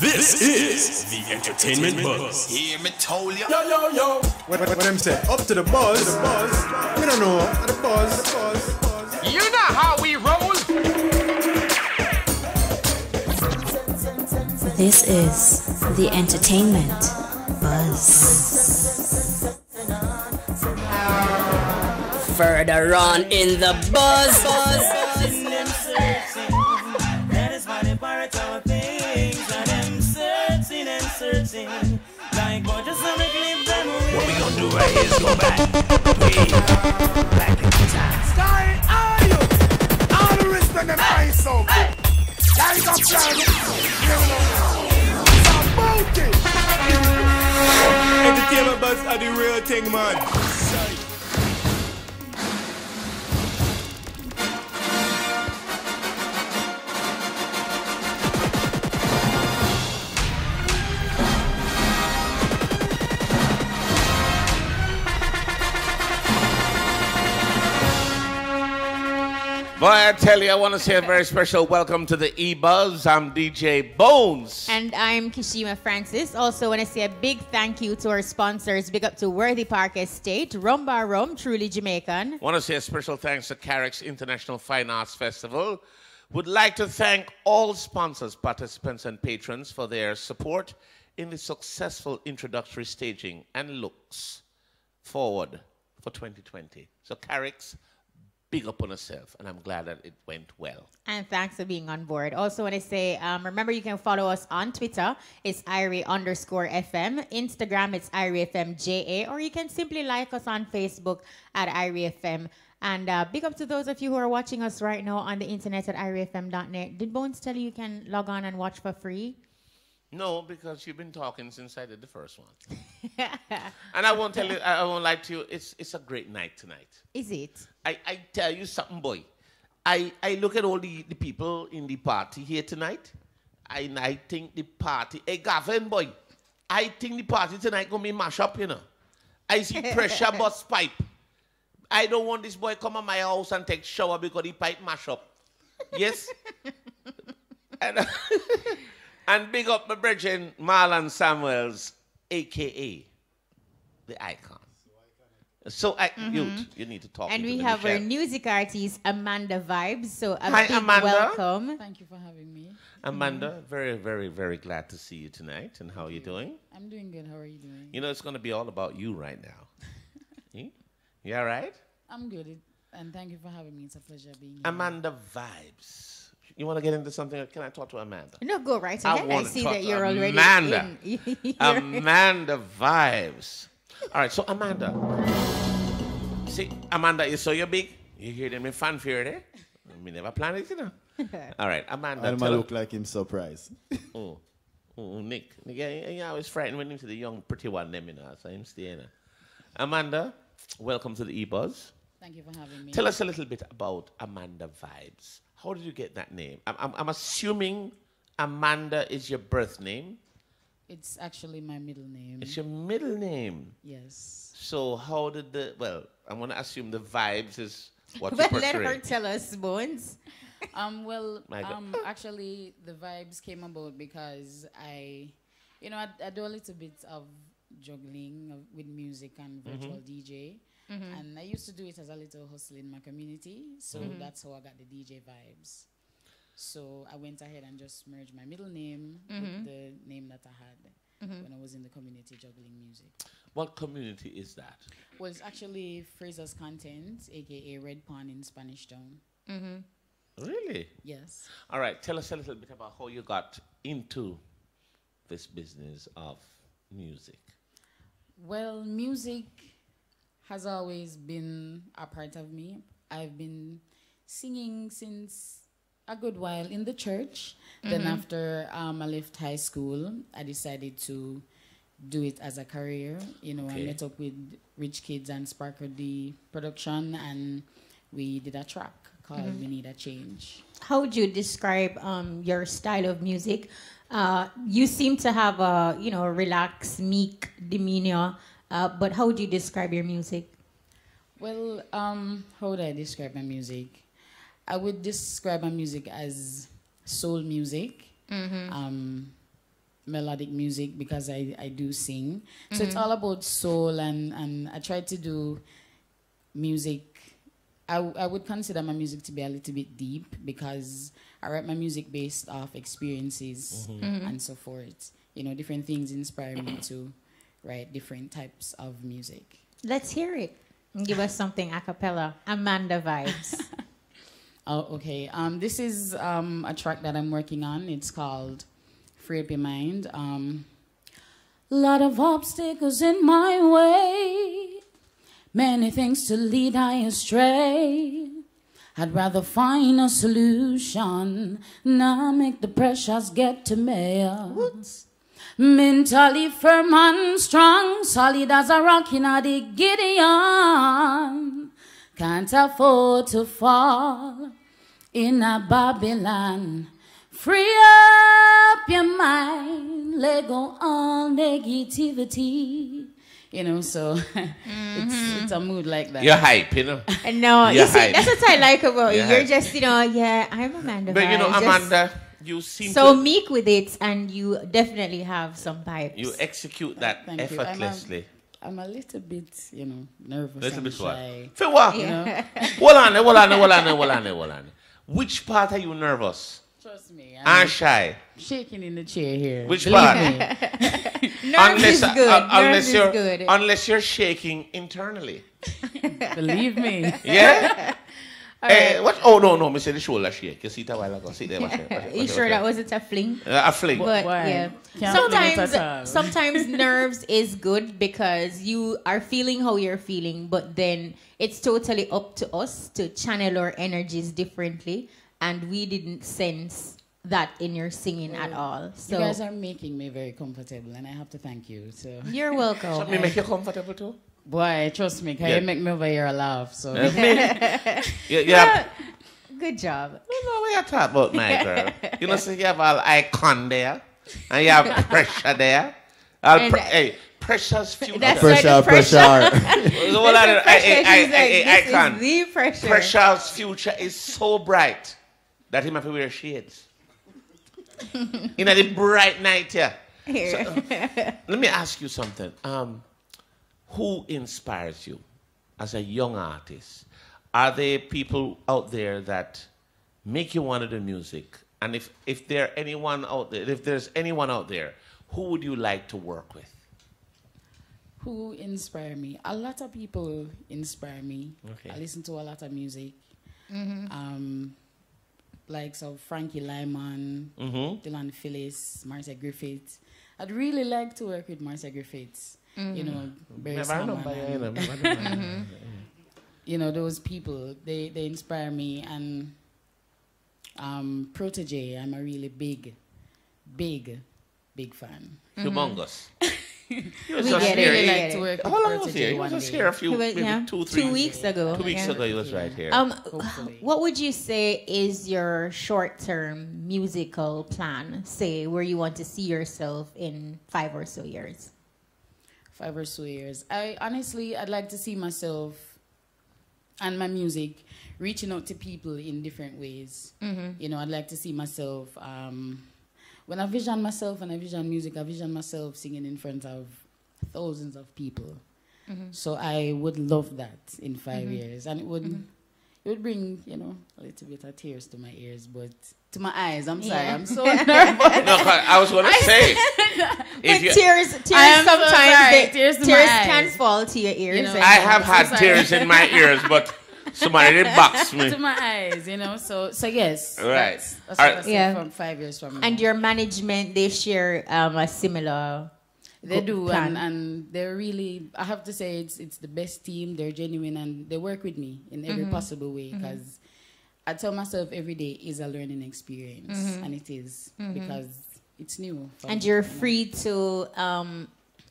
This is the Entertainment Buzz. Hear me told ya. Yo, yo, yo. What them say? Up to the buzz. We don't know. The buzz. You know how we roll. This is the Entertainment Buzz. Further on in the buzz. That is why they pirate our things. And them searching and searching. Like what just wanna clip them away. What we gonna do right here is go back. Way back in time. Starring are you? All the rest of them eyes so good. Like a plan. About it. Entertainment Buzz are the real thing, man. Boy, I tell you, I want to say a very special welcome to the E-Buzz. I'm DJ Bones. And I'm Kishima Francis. Also want to say a big thank you to our sponsors. Big up to Worthy Park Estate, Rum Bar Rum, truly Jamaican. Want to say a special thanks to Carrick's International Fine Arts Festival. Would like to thank all sponsors, participants, and patrons for their support in the successful introductory staging and looks forward for 2020. So Carrick's, big up on yourself, and I'm glad that it went well. And thanks for being on board. Also want to say, remember you can follow us on Twitter. It's Irie_FM. Instagram, it's IrieFMJA. Or you can simply like us on Facebook at IrieFM. And big up to those of you who are watching us right now on the internet at IrieFM.net. Did Bones tell you can log on and watch for free? No, because you've been talking since I did the first one. And I won't tell you, I won't lie to you, it's a great night tonight. Is it? I tell you something, boy. I look at all the people in the party here tonight, and I think the party, hey, Gavin, boy, I think the party tonight going to be mash up, you know. I see pressure bust pipe. I don't want this boy come to my house and take shower because the pipe mash up. Yes? And big up my brethren, Marlon Samuels, a.k.a. the icon. So, you need to talk. And we have our music artist, Amanda Vibes. So, Hi, big Amanda. welcome. Thank you for having me. Amanda, very, very, very glad to see you tonight. And how are you doing? I'm doing good. How are you doing? You know, it's going to be all about you right now. You all right? I'm good. And thank you for having me. It's a pleasure being here. Amanda Vibes. You want to get into something? Can I talk to Amanda? No, go right ahead. I see that you're already Amanda. in. Amanda Vibes. All right, so Amanda. See, Amanda, you saw your big? You hear them in fanfare there? We never planned it, you know. All right, Amanda. I look like him surprised. Nick. You always frightened when you see the young, pretty one, them, you know, so I'm staying. Amanda, welcome to the E-Buzz. Thank you for having me. Tell us a little bit about Amanda Vibes. How did you get that name? I'm assuming Amanda is your birth name. It's actually my middle name. It's your middle name. Yes. So how did I'm going to assume the Vibes is what you portray. Let her tell us, Bones. Actually, the Vibes came about because I do a little bit of juggling with music and virtual DJ. Mm-hmm. And I used to do it as a little hustle in my community. So that's how I got the DJ Vibes. So I went ahead and just merged my middle name with the name that I had when I was in the community juggling music. What community is that? Well, it's actually Fraser's Content, a.k.a. Red Pond in Spanish Town. Mm-hmm. Really? Yes. All right. Tell us a little bit about how you got into this business of music. Well, music has always been a part of me. I've been singing since a good while in the church. Then after I left high school, I decided to do it as a career. You know, I met up with Rich Kids and Sparker the production, and we did a track called We Need a Change. How would you describe your style of music? You seem to have a, relaxed, meek demeanor. But how would you describe your music? Well, how would I describe my music? I would describe my music as soul music. melodic music because I do sing. So it's all about soul, and I try to do music. I would consider my music to be a little bit deep because I write my music based off experiences and so forth. You know, different things inspire me to write different types of music. Let's hear it. Give us something a cappella. Amanda vibes. Oh, okay. This is a track that I'm working on. It's called Free Up Your Mind. Lot of obstacles in my way. Many things to lead I astray. I'd rather find a solution. Now make the pressures get to me. Mentally firm and strong, solid as a rock in a the Gideon. Can't afford to fall in a Babylon. Free up your mind, let go all negativity. You know, so it's a mood like that. You're hype, you know. No, You're you see, hype. that's what I like about you. You're You're hype. just, you know, yeah, I'm Amanda. But you know, vibes, just Amanda, you seem so to... meek with it, and you definitely have some pipes. You execute that Thank you. effortlessly. I'm a little bit, you know, nervous Little and bit what? shy. For what? You know? Hold on. Which part are you nervous Trust me. and shy? Shaking in the chair here. Which Believe part? me. Nerves is good. Nerves is good. Unless you're shaking internally. Believe me. Yeah? What? Oh, no, me say the shoulder shake. You see it a while ago. See there, watch it. You sure that wasn't a fling? A fling. But Why? yeah, Can't fling it at all. sometimes nerves is good because you are feeling how you're feeling, but then it's totally up to us to channel our energies differently, and we didn't sense that in your singing at all. So You guys are making me very comfortable, and I have to thank you. So you're welcome. So me make you comfortable too? boy, trust me, 'cause Yeah. you make me over here laugh. So Yeah. Good job. You know what you're talking about, my girl. You know, so you have all icon there, and you have pressure there. Hey, pressure's future. That's Pressure, like the pressure. Icon. This is the pressure. Pressure's future is so bright that he might have to wear shades. In a bright night here. Here. So, let me ask you something. Who inspires you as a young artist? Are there people out there that make you want to do music? And if there's anyone out there, who would you like to work with? who inspire me? A lot of people inspire me. Okay. I listen to a lot of music. Like so Frankie Lyman, Dylan Phillips, Marcia Griffiths. I'd really like to work with Marcia Griffiths. You know, Barry Salmon and, you know, those people, they inspire me. And Protege, I'm a really big fan. Humongous. He was We just get here. it, we He- get it. To work with How long was he? Protege He was one just day. here a few, He was- maybe yeah, 2 weeks ago. 2 weeks Yeah. ago he was right here. Hopefully. What would you say is your short-term musical plan? Say where you want to see yourself in 5 or so years. 5 or so years. I'd like to see myself and my music reaching out to people in different ways. You know, I'd like to see myself, when I vision myself and I vision music, I vision myself singing in front of thousands of people. So I would love that in 5 years. And it would bring, you know, a little bit of tears to my ears, but to my eyes, I'm sorry, Yeah. I'm so nervous. No, 'cause I was going to say, But you- tears I am so sometimes sorry. Tears to my can eyes. fall to your ears. You know, and- I have I'm had sorry. tears in my ears, but somebody did box me. To my eyes, you know. So yes. Right. That's All what I right. see Yeah. from 5 years from now. And your management, they share a similar. They do, plan. and they're really, I have to say, it's the best team. They're genuine, and they work with me in every possible way, because I tell myself every day is a learning experience, and it is, because it's new. And you're free to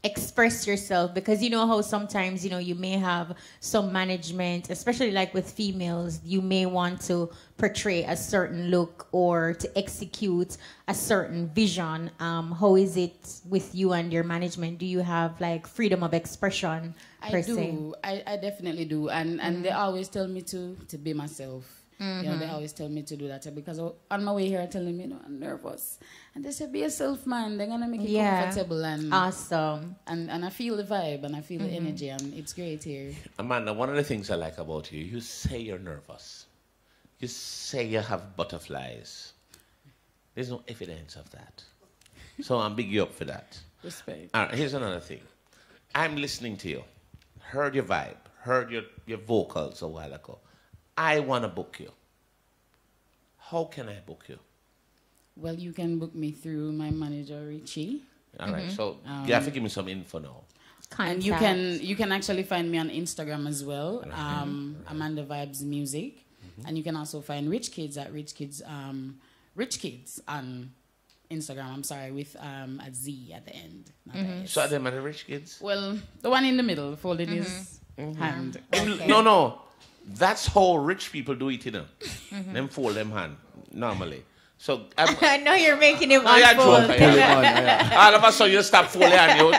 express yourself, because you know how sometimes, you know, you may have some management, especially like with females, you may want to portray a certain look or to execute a certain vision. How is it with you and your management? Do you have like freedom of expression per I se? do. I definitely do, and they always tell me to be myself. You know, they always tell me to do that because on my way here, I'm telling me, you know, I'm nervous. And they said, be yourself, man. They're going to make you comfortable. And awesome. And I feel the vibe and I feel the energy, and it's great here. Amanda, one of the things I like about you, you say you're nervous. You say you have butterflies. There's no evidence of that. So I'm big you up for that. Respect. All right, here's another thing. I'm listening to you. Heard your vibe. Heard your vocals a while ago. I want to book you. How can I book you? Well, you can book me through my manager, Richie. All right, so you have to give me some info now. And you can actually find me on Instagram as well, Amanda Vibes Music. And you can also find Rich Kids at Rich Kids on Instagram. I'm sorry, with a Z at the end. So are them are the Rich Kids? Well, the one in the middle, folding his hand. Okay. No. That's how rich people do it, you know. Them fold them hand, normally. So I know you're making him I unfold. joke. All of a sudden you stop folding hand.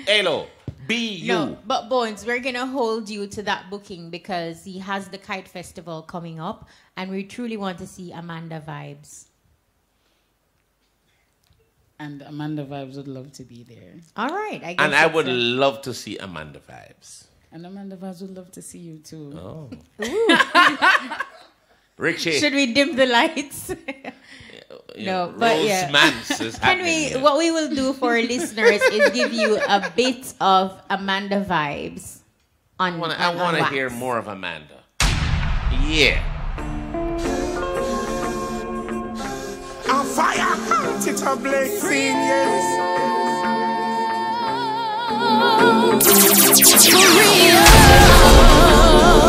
Hello, be you. No, but Bones, we're going to hold you to that booking because he has the Kite Festival coming up and we truly want to see Amanda Vibes. And Amanda Vibes would love to be there. All right. I would love to see Amanda Vibes. And Amanda Vibes would love to see you too. Oh. Richie. Should we dim the lights? No, but yeah. What we will do for our listeners is give you a bit of Amanda Vibes on I want to hear more of Amanda. Yeah. A fire heart, it's a blazing, yes.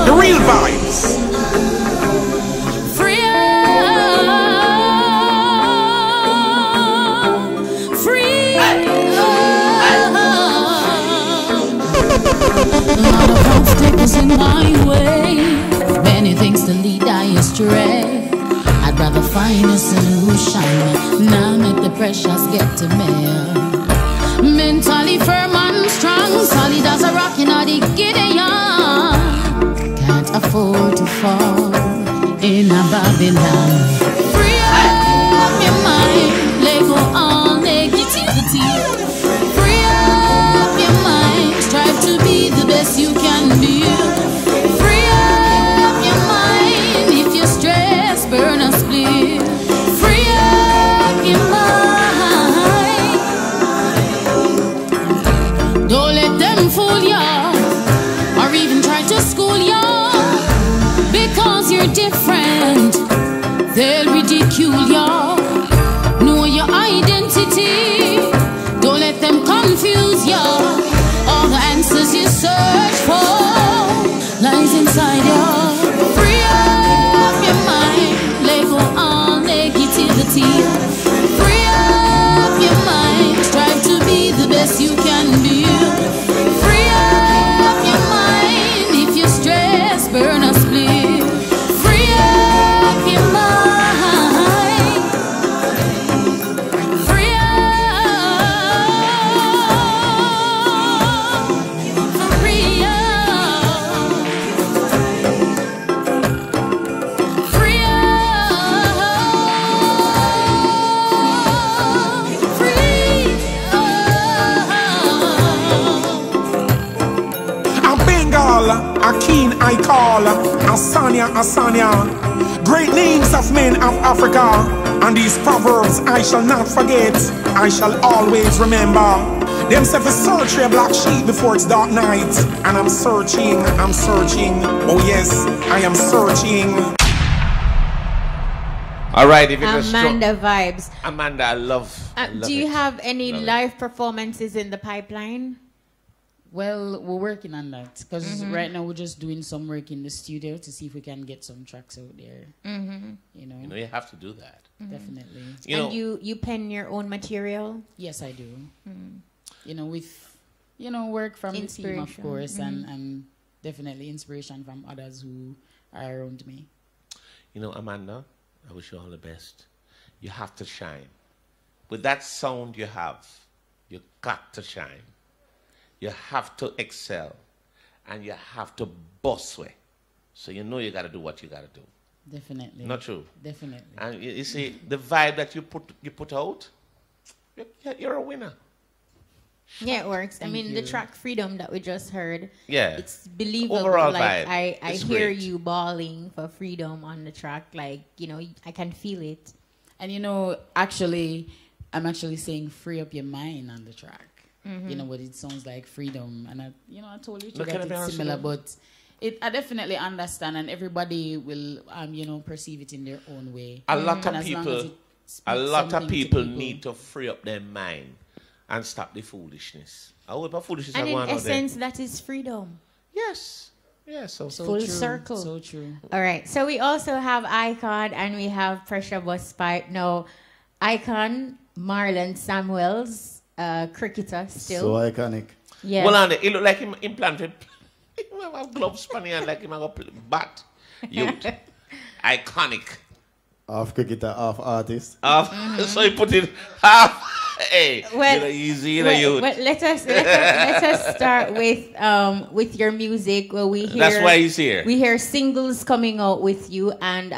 The real vibes. Lot of obstacles in my way, many things to lead I astray. I'd rather find a solution, now make the pressures get to me. Mentally firm and strong, solid as a rock in the Gideon. Can't afford to fall in a Babylon. Free up your mind, let go all negativity. Free up your mind, strive to be the best you can be. Free up your mind, if you're stressed, burn a split. Free up your mind. Don't let them fool ya, or even try to school ya. Because you're different, they'll ridicule ya. Know your identity, don't let them confuse ya. All the answers you search for lies inside you. Free up your mind, let go all negativity. Free up your mind, strive to be the best you can be. Free up your mind, if you're stressed, burn a split. Free up your mind. Free A keen I call, Asanya. Great names of men of Africa, and these proverbs I shall not forget, I shall always remember. Them say for search a black sheep before it's dark night, and I'm searching, oh yes, I am searching. All right, if Amanda Vibes. Amanda, I love do you it. have any live performances in the pipeline? Well, we're working on that because right now we're just doing some work in the studio to see if we can get some tracks out there. You know, you have to do that. Definitely. You pen your own material? Yes, I do. You know, with work from the team, of course, and definitely inspiration from others who are around me. You know, Amanda, I wish you all the best. You have to shine. With that sound you have, you got to shine. You have to excel, and you have to boss way. So you know you got to do what you got to do. Definitely. Not true. Definitely. And you see, the vibe that you put out, you're a winner. Yeah, it works. I mean, the track Freedom that we just heard, yeah, it's believable. Overall like, vibe. I hear you bawling for freedom on the track. Like, you know, I can feel it. And, you know, actually, I'm actually saying free up your mind on the track. You know what it sounds like, freedom. And, I told you that it's similar, but I definitely understand, and everybody will, perceive it in their own way. A lot of people need to free up their mind and stop the foolishness. Foolishness and in essence, that is freedom. Yes. Yeah, so full true. circle. So true. All right. So we also have Icon and we have Pressure Bus Pipe. Now, Icon, Marlon Samuels, cricketer still. So iconic. Yeah. Well, he look like him implanted. He have gloves on and like him have a bat. Youth. Iconic. Half cricketer, half artist. So he put it half. Hey, easy, youth. Well, let us start with your music. Well, we hear that's why he's here. We hear singles coming out with you, and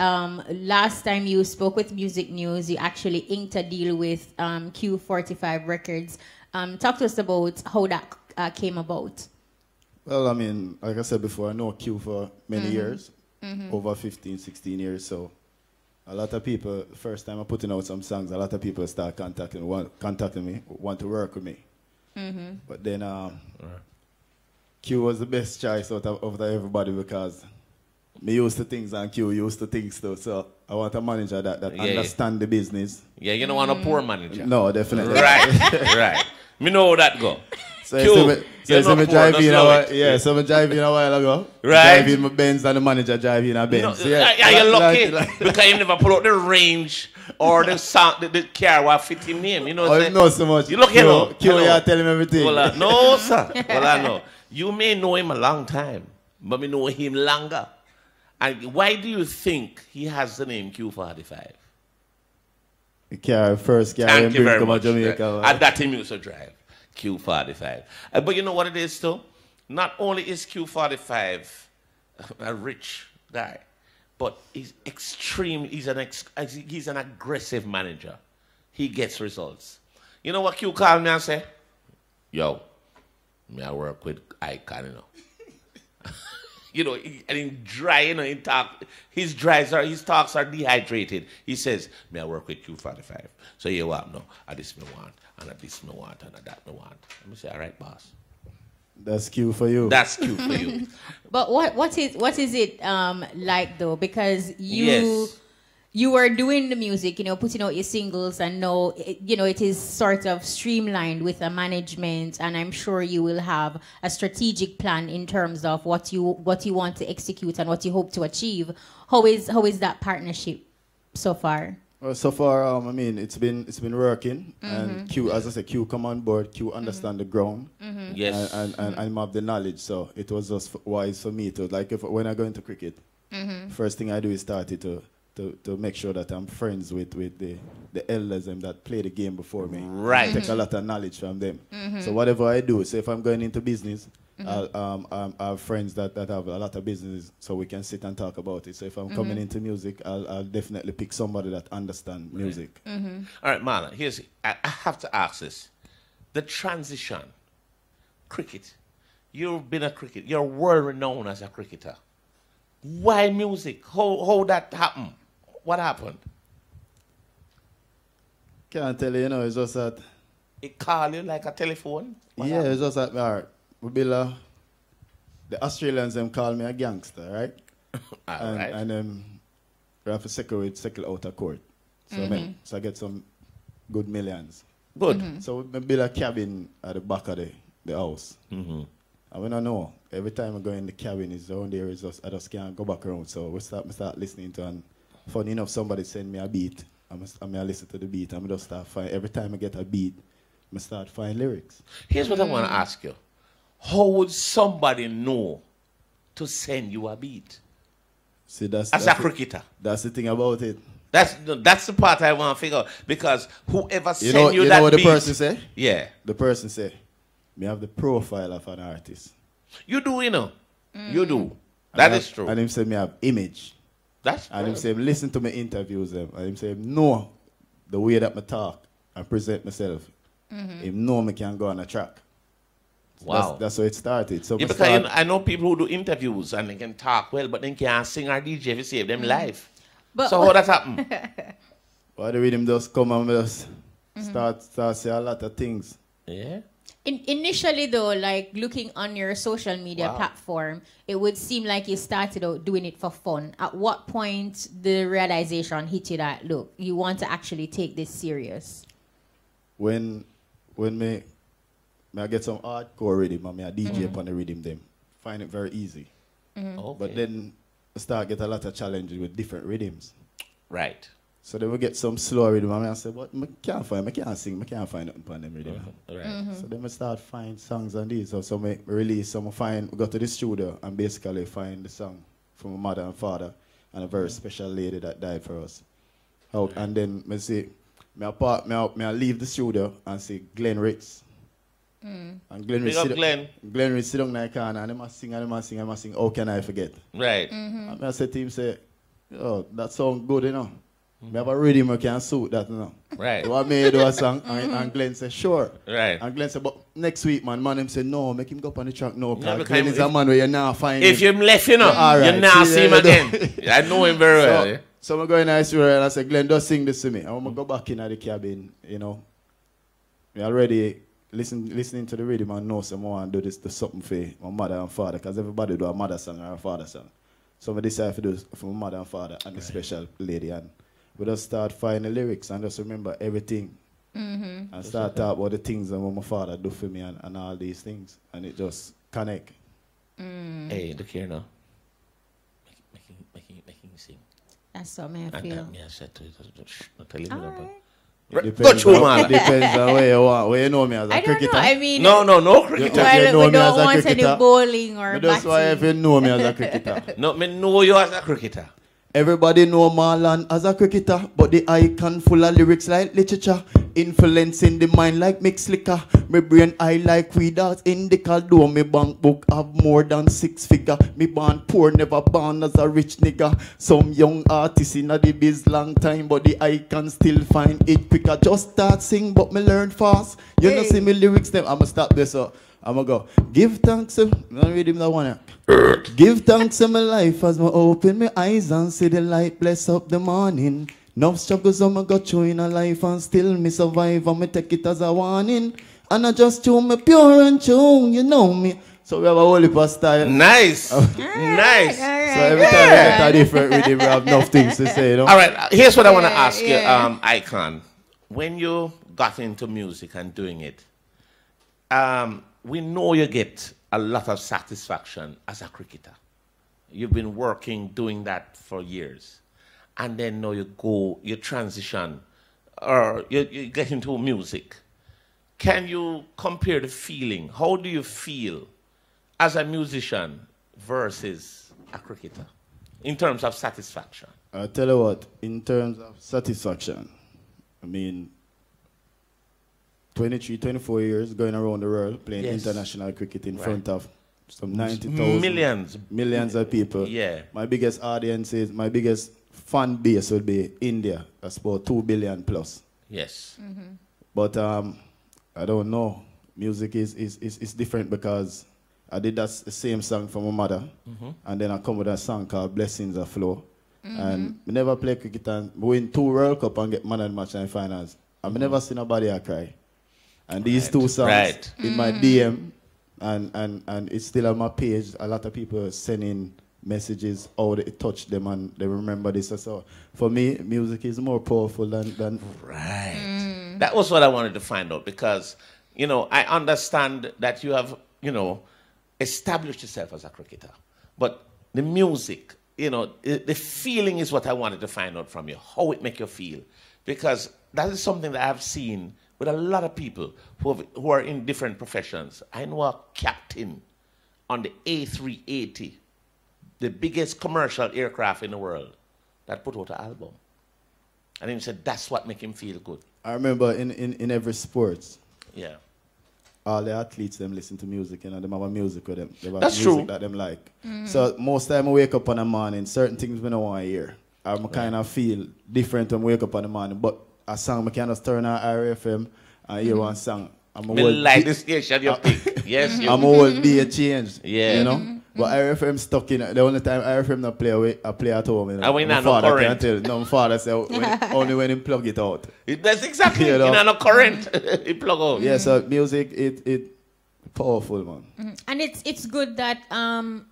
last time you spoke with Music News, you actually inked a deal with Q45 Records. Talk to us about how that came about. Well, I mean, like I said before, I know Q for many years, over 15, 16 years, so. A lot of people, first time I'm putting out some songs, a lot of people start contacting me, want to work with me. But then Q was the best choice out of everybody because me used to things and Q used to things too. So I want a manager that understand the business. Yeah, you don't want a poor manager. No, definitely. Right. Me know how that go. So I drive in a while ago. Right. Drive in my Benz and the manager drive in a Benz. No, you're lucky because you never pull out the range or the sound, the car will fit him name. You know what I'm saying? So much. You look here. Q, you tell him everything. Well, no, sir. Well, I know. You may know him a long time, but me know him longer. And why do you think he has the name Q45? First car Thank you very much. Jamaica. And that him used to drive. Q45. But you know what it is too? Not only is Q45 a rich guy, but he's extreme. He's an aggressive manager. He gets results. You know what Q called me and say? Yo, me I work with Icon, you know. You know, and he dry, you know, his talks are dehydrated. He says, me I work with Q45. So you what no, I this me want, and I this me want, and I that me want. Let me say, all right, boss. That's Q for you. That's Q for you. But what is it like though? Because you were doing the music, you know, putting out your singles, and now it is sort of streamlined with a management, and I'm sure you will have a strategic plan in terms of what you want to execute and what you hope to achieve. How is that partnership so far? Well, so far, I mean, it's been working, and Q, as I said, Q come on board. Q understand the ground, yes, and have the knowledge. So it was just wise for me to when I go into cricket, first thing I do is start it to make sure that I'm friends with the elders that play the game before me. Right, take a lot of knowledge from them. So whatever I do, so if I'm going into business, I have friends that have a lot of business, so we can sit and talk about it. So if I'm coming into music, I'll definitely pick somebody that understands music. All right, Marlon, I have to ask this. The transition, cricket. You've been a cricketer. You're world renowned as a cricketer. Why music? How that happened? What happened? Can't tell you, it's just that... It called you like a telephone? It's just that, all right. The Australians call me a gangster, right? And we have to settle out of court. So I get some good millions. Good. So we build a cabin at the back of the house. And we don't know. Every time I go in the cabin, it's around there. I just can't go back around. So we start listening to, and funny enough, somebody send me a beat. I listen to the beat. I just start find. Every time I get a beat, I start find lyrics. Here's what I want to ask you. How would somebody know to send you a beat? See, that's a cricketer. That's the thing about it. That's the part I want to figure out. Because whoever send you that beat... You know what the person say? Yeah. The person say, me have the profile of an artist. You do, you know. You do. That is true. And him say me have image. That's And him good. say, listen to my interviews them. And him say, no, the way that I talk and present myself. Him know me can go on a track. So Wow. That's how it started. So Yeah, me because start, I know people who do interviews and they can talk well, but they can't sing or DJ to save them life. But- So how that happen? why the rhythm just come and just start say a lot of things. Yeah. Initially, though, like looking on your social media Wow. platform, it would seem like you started out doing it for fun. At what point the realization hit you that, look, you want to actually take this serious? When me I get some hardcore rhythm and me a DJ upon the rhythm them, find it very easy. Okay. But then I start get a lot of challenges with different rhythms. Right. So then we get some slow rhythm and I say, but I can't sing, I can't find nothing upon them rhythm. Right. So then we start find songs on these. So we release some, we go to the studio and basically find the song from my mother and father and a very special lady that died for us. And then me say, me leave the studio and say Glenn Ritz. And Glenn Big Ritz up sit, Glenn. Glenn Ritz sit down in the corner and I must sing, how can I forget? Right. And I said to him, say, oh, that sound good, you know. Me have a rhythm I can suit that, you know. Right. You want me to do a song? And Glenn said, sure. Right. And Glenn said, but next week, man him said, no, make him go up on the track. No, Yeah, because because Glenn is a if- man where you now find If him. you left, you know, All right. you now see him you again. know. I know him very well. Yeah. So I go in the studio and I said, Glenn, just sing this to me. And when I go back in the cabin, you know, me already listening to the rhythm and know someone want to do this to something for my mother and father, because everybody do a mother song or a father song. So I decided to do it for my mother and father and the special lady. And we just start finding the lyrics and just remember everything. And start talk about the things that my father do for me and all these things. And it just connect. Hey, look here now. Making sing. That's what me I And feel. me I said to you, not tell him All about. right. Go through, man. Depends on where you want. Where you know me as a I don't cricketer. know. I mean, No cricketer. Well, you know we me don't as a want any cricketer. bowling or That's why if batting. you know me as a cricketer. No, me know you as a cricketer. Everybody know Marlon as a cricketer, but the icon full of lyrics like literature, influencing the mind like mixed liquor. My brain eye like weed as indica, though my bank book have more than 6 figure. Me born poor, never born as a rich nigga. Some young artists in the biz long time, but the icon still find it quicker. Just start sing, but me learn fast. You know see me lyrics them, I'ma stop this up. I'ma go, give thanks to, let me read him that one. Give thanks to my life as I open my eyes and see the light bless up the morning. No struggles I'ma go through in a life and still me survive and me take it as a warning. And I just tune me pure and true, you know me. So we have a whole heap of style. Nice. Nice. So every time we get a different rhythm, we have enough things to say, you know? All right, here's what I want to ask you, Icon. When you got into music and doing it, we know you get a lot of satisfaction as a cricketer. You've been working, doing that for years. And then now you transition, or you get into music. Can you compare the feeling? How do you feel as a musician versus a cricketer in terms of satisfaction? I tell you what, in terms of satisfaction, I mean, 23, 24 years going around the world playing Yes. international cricket in Right. front of some 90,000. Millions of people. Yeah. My biggest audiences, my biggest fan base would be India. That's about 2 billion plus. Yes. But I don't know. Music is different because I did that same song for my mother. And then I come with a song called Blessings of Flow. And I never play cricket and win 2 World Cup and get man and match and finals. I've never seen nobody I cry. And these 2 songs in my DM and it's still on my page. A lot of people sending messages how it touched them and they remember this. So for me, music is more powerful than Right. That was what I wanted to find out because, you know, I understand that you have, you know, established yourself as a cricketer. But the music, you know, the feeling is what I wanted to find out from you, how it make you feel. Because that is something that I've seen with a lot of people who are in different professions. I know a captain on the A380, the biggest commercial aircraft in the world, that put out an album. And he said that's what make him feel good. I remember in every sport, Yeah. all the athletes them listen to music, you know, them have a music with them. They have That's music true. that them like. So most time I wake up in the morning, certain things I don't want to hear. I kind of feel different when I wake up in the morning. But a song I can just turn on RFM and hear one song. I'm a like this station you pick. Yes, you. I'm a whole day changed. Yeah. You know? But RFM stuck in the only time RFM not play away, I play at home. You know? And when my not no father current. can't tell. No, my father said only when he plug it out. That's exactly. You know? In a current, it plug out. Yeah, so music, it powerful, man. And it's good that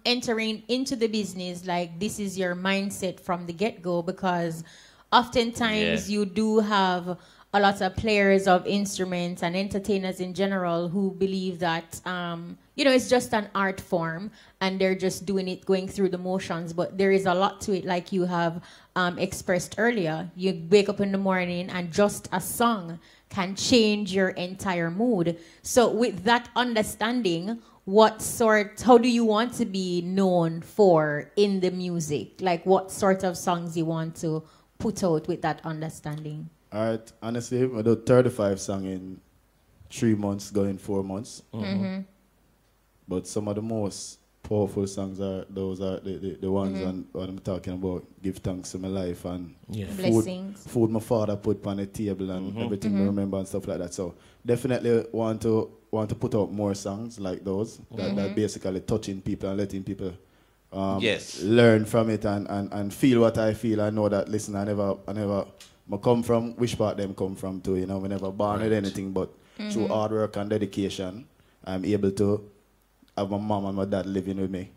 entering into the business, like this is your mindset from the get-go, because oftentimes you do have a lot of players of instruments and entertainers in general who believe that it's just an art form and they're just doing it, going through the motions. But there is a lot to it, like you have expressed earlier. You wake up in the morning and just a song can change your entire mood. So with that understanding, how do you want to be known for in the music? Like what sort of songs you want to put out with that understanding? All right, honestly, I do 35 songs in 3 months, going 4 months. But some of the most powerful songs are the ones on what I'm talking about. Give thanks to my life and food my father put on the table and everything I remember and stuff like that. So definitely want to put out more songs like those that basically touching people and letting people learn from it and feel what I feel. I know that. Listen, I come from which part them come from too. You know, we never born with anything, but through hard work and dedication, I'm able to have my mom and my dad living with me,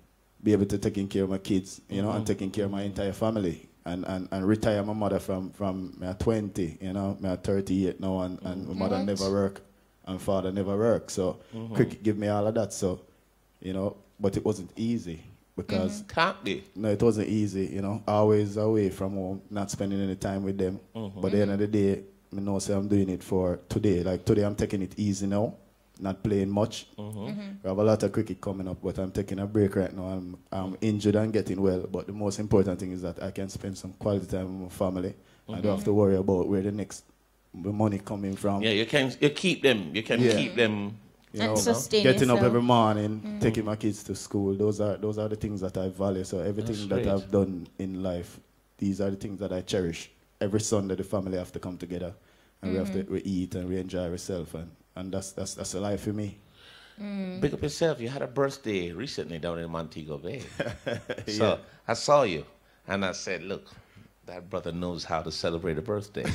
be able to taking care of my kids, you know, and taking care of my entire family, and retire my mother from me at 20, you know, me at 38 now, and my mother never work and father never work, so cricket give me all of that, so, you know, but it wasn't easy. Because can't be. No, it wasn't easy, you know. Always away from home, not spending any time with them. But at the end of the day, I know say I'm doing it for today. Like today I'm taking it easy now, not playing much. We have a lot of cricket coming up, but I'm taking a break right now. I'm injured and getting well. But the most important thing is that I can spend some quality time with my family. I don't have to worry about where the next money coming from. Yeah, you keep them. You can keep them. You know, getting up every morning, taking my kids to school, those are the things that I value. So everything that I've done in life, these are the things that I cherish. Every Sunday the family have to come together and we eat and we enjoy ourselves, and that's a life for me. Big up yourself. You had a birthday recently down in Montego Bay. So I saw you and I said, look, that brother knows how to celebrate a birthday.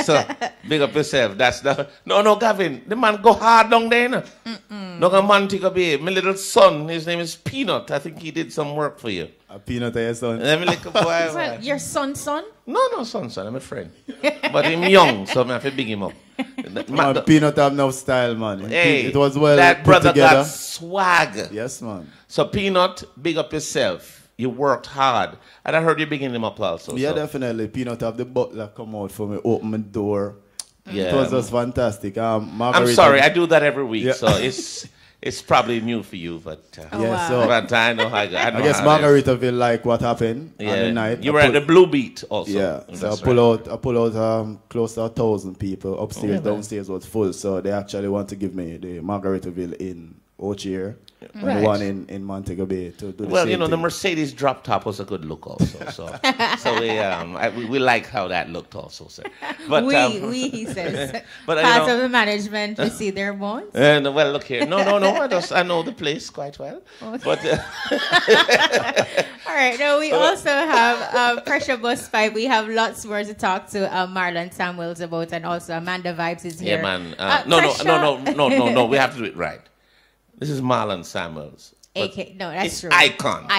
so big up yourself. That's the no, Gavin. The man go hard down there. No, go Montego Bay. My little son, his name is Peanut. I think he did some work for you. A Peanut, your son. Let me look up well, your son? No, son. I'm a friend. But him young, so I have to big him up. Man, Peanut have no style, man. Hey, it was well that put brother together. got swag. Yes, man. So Peanut, big up yourself. You worked hard. And I heard you bigging him up also. Yeah, so. Definitely. Peanut have the butler come out for me, open my door. Yeah. It was just fantastic. I'm sorry, I do that every week, so it's probably new for you, but but I know how I guess Margaritaville like what happened on the night. You were at the Blue Beat also. Yeah, so I pull out close to 1,000 people. Upstairs, downstairs was full, so they actually want to give me the Margaritaville in Ochier. And the one in Montego Bay to do the well, same you know, thing. the Mercedes drop top was a good look also. So we like how that looked also, sir. But he says. But part of the management, we see their bones. Well, look here. No. I know the place quite well. Okay. But all right. Now we also have Pressure Bus 5. We have lots more to talk to Marlon Samuels about, and also Amanda Vibes is here. Yeah, man. No. We have to do it right. This is Marlon Samuels. No, that's true. Icon.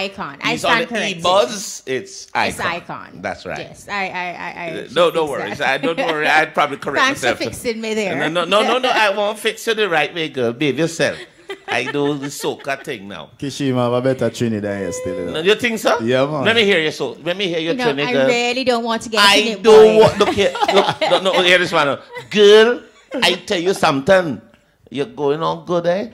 He's on the E-Buzz. It's Icon. It's Icon. That's right. Yes, I don't worry. Don't worry. I'd probably correct Thanks myself. Thanks for fixing me there. No. I won't fix you the right way, girl. Behave yourself. I do the soca thing now. Kishima have a better Trini than you still. No, you think so? Yeah, man. Let me hear you so. Let me hear your Trini, girl. I really don't want to get into it, boy. Look here. No, hear this one. Girl, I tell you something. You're going on good, eh?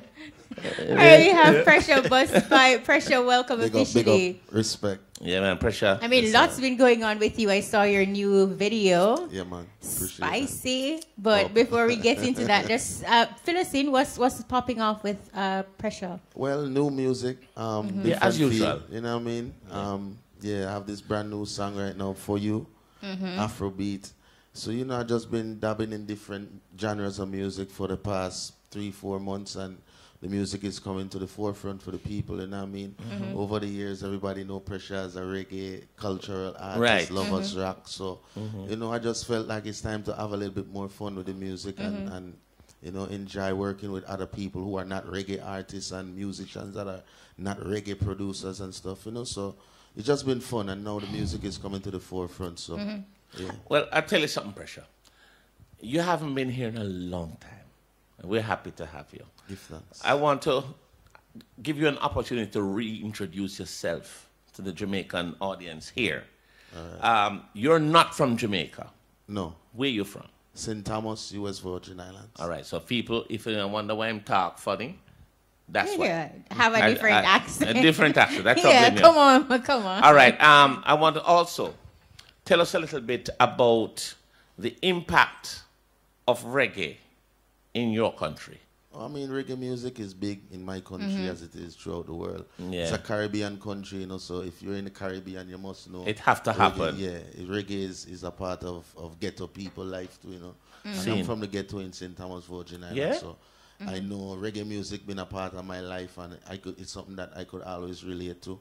All right, we have Pressure Bus Pipe. Pressure, welcome officially. Respect. Yeah, man, Pressure. I mean, lots been going on with you. I saw your new video. Yeah, man. Spicy. But before we get into that, just fill us in. What's popping off with Pressure? Well, new music. Yeah, as usual. You know what I mean? Yeah, I have this brand new song right now for you, Afrobeat. So, you know, I've just been dabbing in different genres of music for the past 3-4 months, and the music is coming to the forefront for the people, you know what I mean? Over the years, everybody know Pressure as a reggae cultural artist, lovers rock. So, you know, I just felt like it's time to have a little bit more fun with the music and you know, enjoy working with other people who are not reggae artists and musicians that are not reggae producers and stuff, you know? So it's just been fun, and now the music is coming to the forefront, so... Yeah. Well, I'll tell you something, Pressure. You haven't been here in a long time. And we're happy to have you. Give thanks. I want to give you an opportunity to reintroduce yourself to the Jamaican audience here. You're not from Jamaica. No. Where are you from? St. Thomas, U.S. Virgin Islands. All right, so people, if you wonder why I'm talk funny, that's why. Have a different accent. A different accent. That's yeah, come on. All right, I want to also tell us a little bit about the impact of reggae in your country. I mean, reggae music is big in my country as it is throughout the world. Yeah. It's a Caribbean country, you know, so if you're in the Caribbean, you must know. It have to reggae, happen. Yeah, reggae is a part of ghetto people life too, you know. And I'm from the ghetto in St. Thomas, Virgin Islands, so I know reggae music been a part of my life, and it's something that I could always relate to.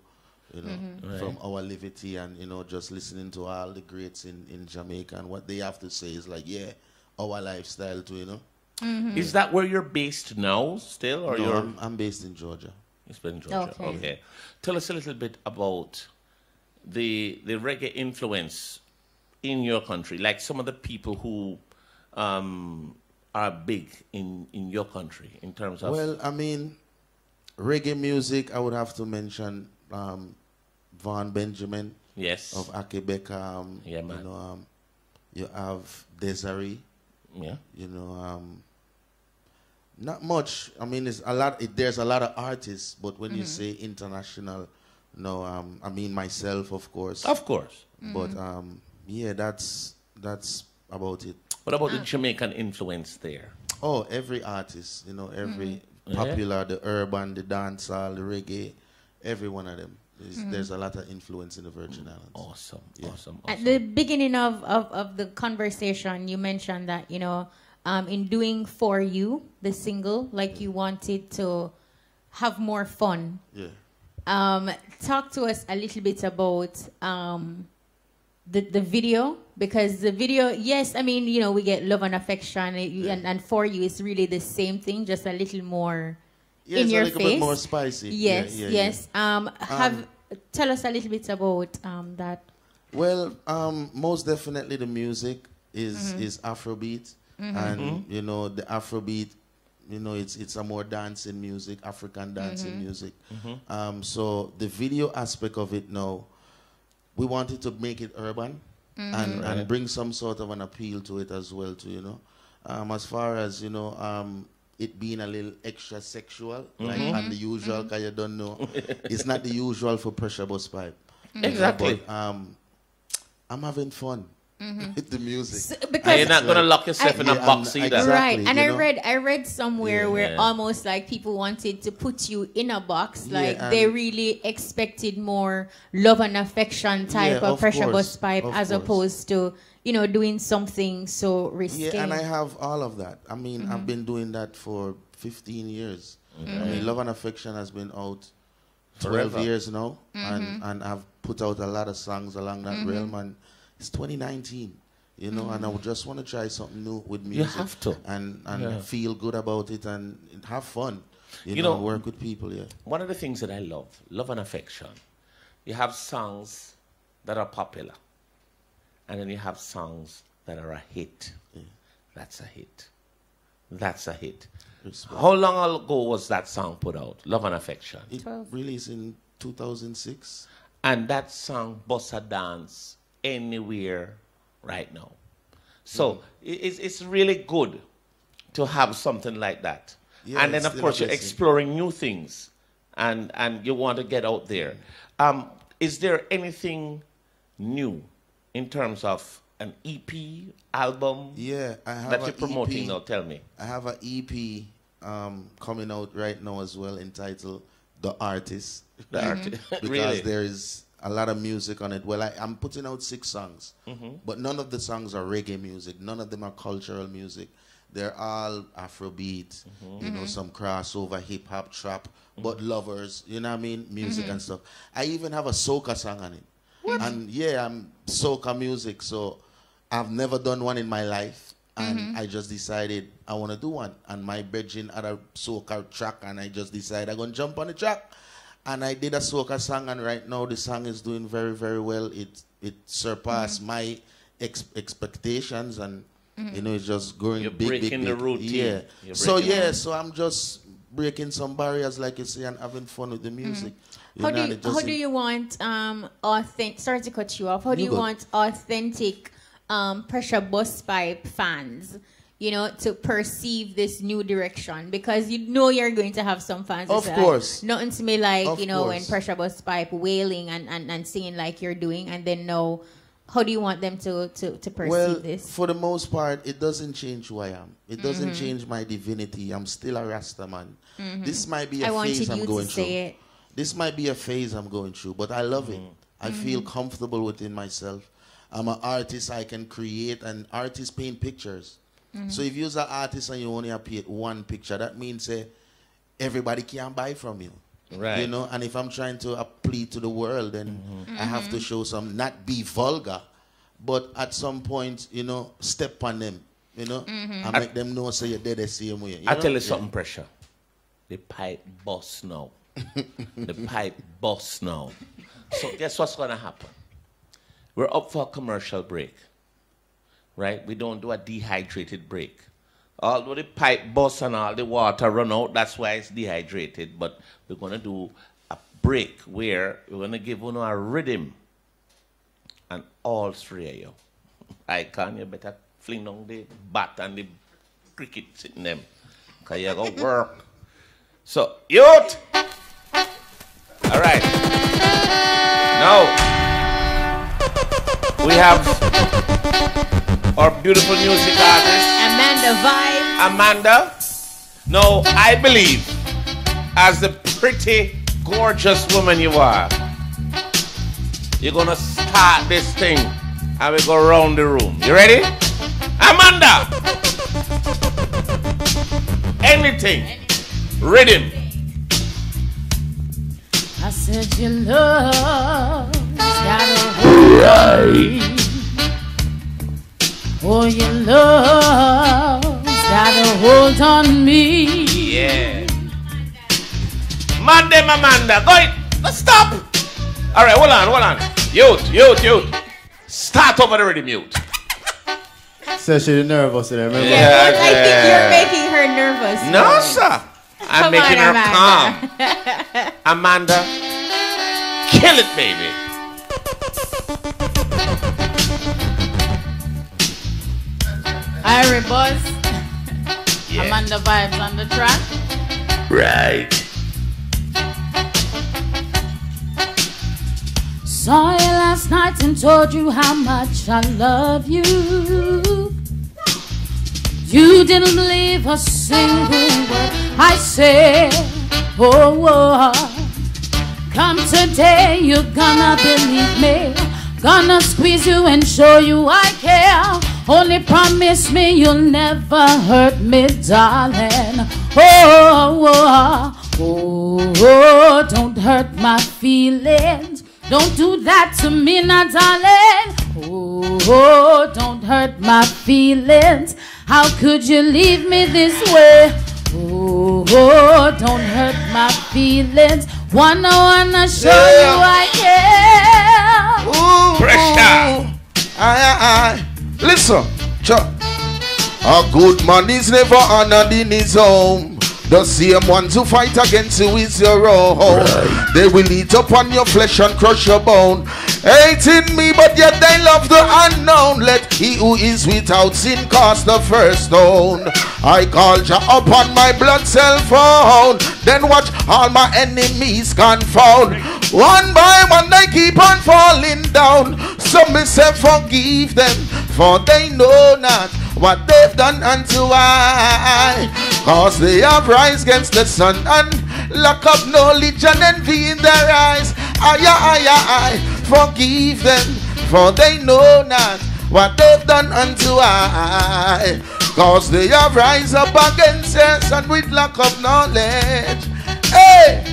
You know, from our levity and, you know, just listening to all the greats in Jamaica, and what they have to say is like, yeah, our lifestyle too, you know. Is that where you're based now still? Or No, I'm based in Georgia. It's been in Georgia. Okay. Tell us a little bit about the reggae influence in your country, like some of the people who are big in your country in terms of... Well, I mean, reggae music, I would have to mention Von Benjamin. Yes. Of Akebeka. Yeah, man. You know, you have Desiree. Yeah. You know, not much. I mean, it's a lot. There's a lot of artists, but when you say international, no, I mean myself, of course. Of course. But yeah, that's about it. What about the Jamaican influence there? Oh, every artist, you know, every popular, the urban, the dancehall, the reggae, every one of them. There's a lot of influence in the Virgin Islands. Awesome, awesome. At the beginning of the conversation, you mentioned that, you know, in doing For You, the single, like you wanted to have more fun. Yeah. Talk to us a little bit about the video, because the video, yes, I mean, you know, we get love and affection, and For You is really the same thing, just a little more in your face. A little bit more spicy. Yes, yes. Tell us a little bit about that. Well, most definitely the music is Afrobeat, and you know, the Afrobeat, you know, it's a more dancing music, African dancing music. So the video aspect of it now, we wanted to make it urban and bring some sort of an appeal to it as well too, you know. As far as, you know, it being a little extra sexual, like and the usual, because you don't know. It's not the usual for Pressure Bus Pipe. Exactly. But, I'm having fun with the music. So, because you're not going to lock yourself in a box either. Exactly, right, and you I read somewhere where almost like people wanted to put you in a box, like they really expected more love and affection type of Pressure Bus Pipe as opposed to, you know, doing something so risky. Yeah, and I have all of that. I mean, I've been doing that for 15 years. I mean, Love and Affection has been out 12 years now, and I've put out a lot of songs along that realm, and it's 2019, you know, and I would just want to try something new with music. You have to. And feel good about it and have fun, you know, work with people, One of the things that I love and affection, you have songs that are popular, and then you have songs that are a hit. That's a hit. That's a hit. Respect. How long ago was that song put out, Love and Affection? It released in 2006. And that song busts a dance anywhere right now. So it's really good to have something like that. Yeah, and then it's of still course a you're blessing. exploring new things, and you want to get out there. Is there anything new in terms of an EP album? Yeah, I have that a you're promoting EP. now. Tell me. I have an EP coming out right now as well, entitled "The Artist." The Artist. Because Really? there is a lot of music on it. Well, I'm putting out 6 songs, Mhm. but none of the songs are reggae music. None of them are cultural music. They're all Afrobeat, you know, some crossover, hip hop, trap, but lovers, you know what I mean, music and stuff. I even have a soca song on it. And yeah, I'm soca music, so I've never done one in my life. And I just decided I want to do one. And my brethren had a soca track, and I just decided I'm going to jump on the track. And I did a soca song, and right now the song is doing very, very well. It surpassed my expectations, and you know, it's just growing You're big, breaking big, the big. routine. Yeah. You're So breaking yeah, so I'm just breaking some barriers, like you say, and having fun with the music. You How know, do and you, it just- how do you want authentic? Sorry to cut you off. How do You you good. want authentic pressure bus pipe fans? You know, to perceive this new direction, because you know you're going to have some fans. who Of say, like, course. nothing to me like Of you know when course. pressure bus pipe wailing and singing like you're doing, and then no. How do you want them to perceive Well, this? for the most part, it doesn't change who I am. It doesn't change my divinity. I'm still a Rasta man. This might be I a wanted phase I'm you going to through. say it. This might be a phase I'm going through, but I love it. I feel comfortable within myself. I'm an artist. I can create, and artists paint pictures. So if you're an artist and you only have paint one picture, that means everybody can buy from you. Right. You know, and if I'm trying to plead to the world, then I have to show some, not be vulgar, but at some point, you know, step on them, you know, and make them know so you're dead the same way. I'll know? tell you Yeah. something, pressure. The pipe bust now. The pipe bust now. So guess what's going to happen? We're up for a commercial break, right? We don't do a dehydrated break. Although the pipe bust and all the water run out, that's why it's dehydrated. But we're going to do a break where we're going to give you a rhythm. And all 3 of you, I can, you better fling down the bat and the cricket sitting them. Because you got to work. So, youth! All right. Now, we have our beautiful music artist, Amanda Vibe. Amanda. Now, I believe, as the pretty, gorgeous woman you are, you're going to start this thing and we go around the room. You ready? Amanda! Anything. Rhythm. I said your love got a hold on me. Oh, your love got a hold on me. Yeah. Mandem Amanda. Go it. Let's stop. All right, hold on. Youth. Start over the rhythm, youth. So she's nervous, remember? Yeah, but I think you're making her nervous. No, sir. I'm Come making on, her calm. Amanda, kill it, baby. Irie Buzz. Yeah. Amanda Vibes on the track. Right. Saw you last night and told you how much I love you. You didn't believe a single word I said. Oh, come today, you're gonna believe me. Gonna squeeze you and show you I care. Only promise me you'll never hurt me, darling. Oh, don't hurt my feelings. Don't do that to me, now, darling. Oh, don't hurt my feelings. How could you leave me this way? Oh, don't hurt my feelings. Wanna show you I care. Ooh, Pressure. Aye. Listen, a good man is never honored in his home. The same ones who fight against you is your own. They will eat up on your flesh and crush your bone. hating me, but yet they love the unknown. Let he who is without sin cast the first stone. I called Jah upon my blood cell phone, then watch all my enemies confound. One by one they keep on falling down. So me say forgive them, for they know not what they've done unto I. Cause they have rise against the sun and lack of knowledge and envy in their eyes. I forgive them, for they know not what they've done unto I. Cause they have rise up against us and with lack of knowledge. Hey!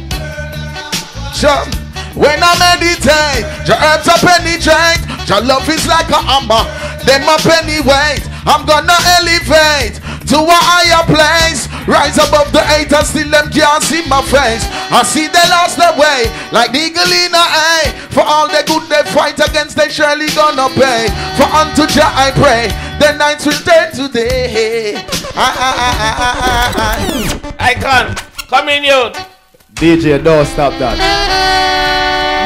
Jump. When I meditate, Jah herbs a penetrate. Jah love is like a hammer, them a penny weight. I'm gonna elevate to a higher place, rise above the haters, still them can't see my face. I see they lost their way, like the eagle in a eye. For all the good they fight against, they surely gonna pay. For unto Jah I pray, the nights will turn to day. I can't. Come in, youth. DJ, don't stop that.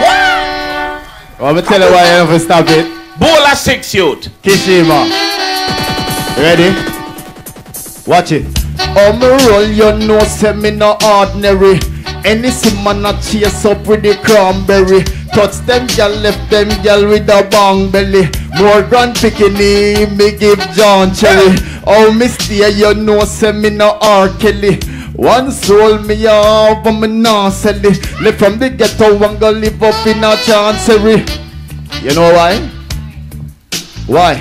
What? I'm tell you why you have to stop it. Bola 6, youth. Kishima. Ready? Watch it. Oh, me roll, you know, say me no ordinary. Any man a chase up with the cranberry. Touch them gal, left them gal with a bang belly. More grand picking me give John Cherry. Oh, me stay, you know, say me no R. Kelly. One soul me have, but me not sell it. Live from the ghetto and go live up in a chancery. You know why? Why?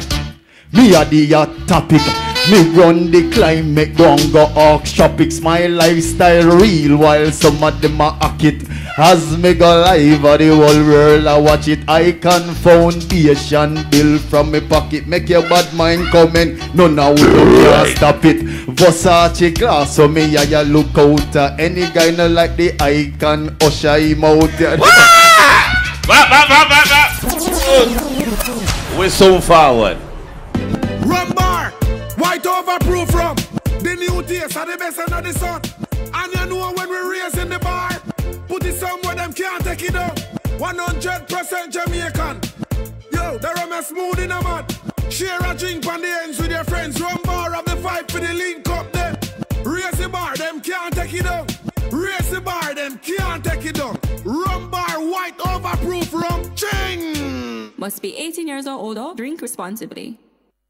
Me a the hot topic. Me run the climate, don't go off tropics. My lifestyle real while some of them a hack it. As me go live, the whole world I watch it. Icon foundation built from me pocket. Make your bad mind comment, none of you can stop it. Versace glass, so me ya look out. Any guy no like the icon, usher him out. We're so forward. Rum bar, white overproof rum. The new taste are the best under the sun. And you know when we raise in the bar, put it somewhere them can't take it down. 100% Jamaican. Yo, the rum is smooth in a mud. Share a drink on the ends with your friends. Rum bar have the fight for the link up there. Raise the bar, them can't take it down. Raise the bar, them can't take it down. Rum bar, white overproof rum. Ching! Must be 18 years or older. Drink responsibly.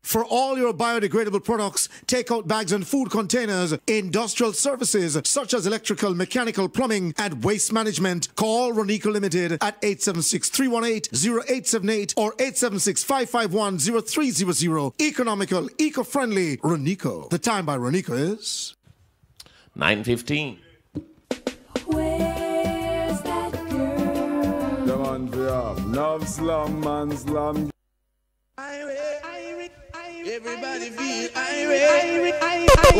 For all your biodegradable products, takeout bags and food containers, industrial services such as electrical, mechanical, plumbing, and waste management, call Ronico Limited at 876-318-0878 or 876-551-0300. Economical, eco-friendly, Ronico. The time by Ronico is 9:15. Where's that girl? The man we have. Love slam, man slam. Everybody feel irate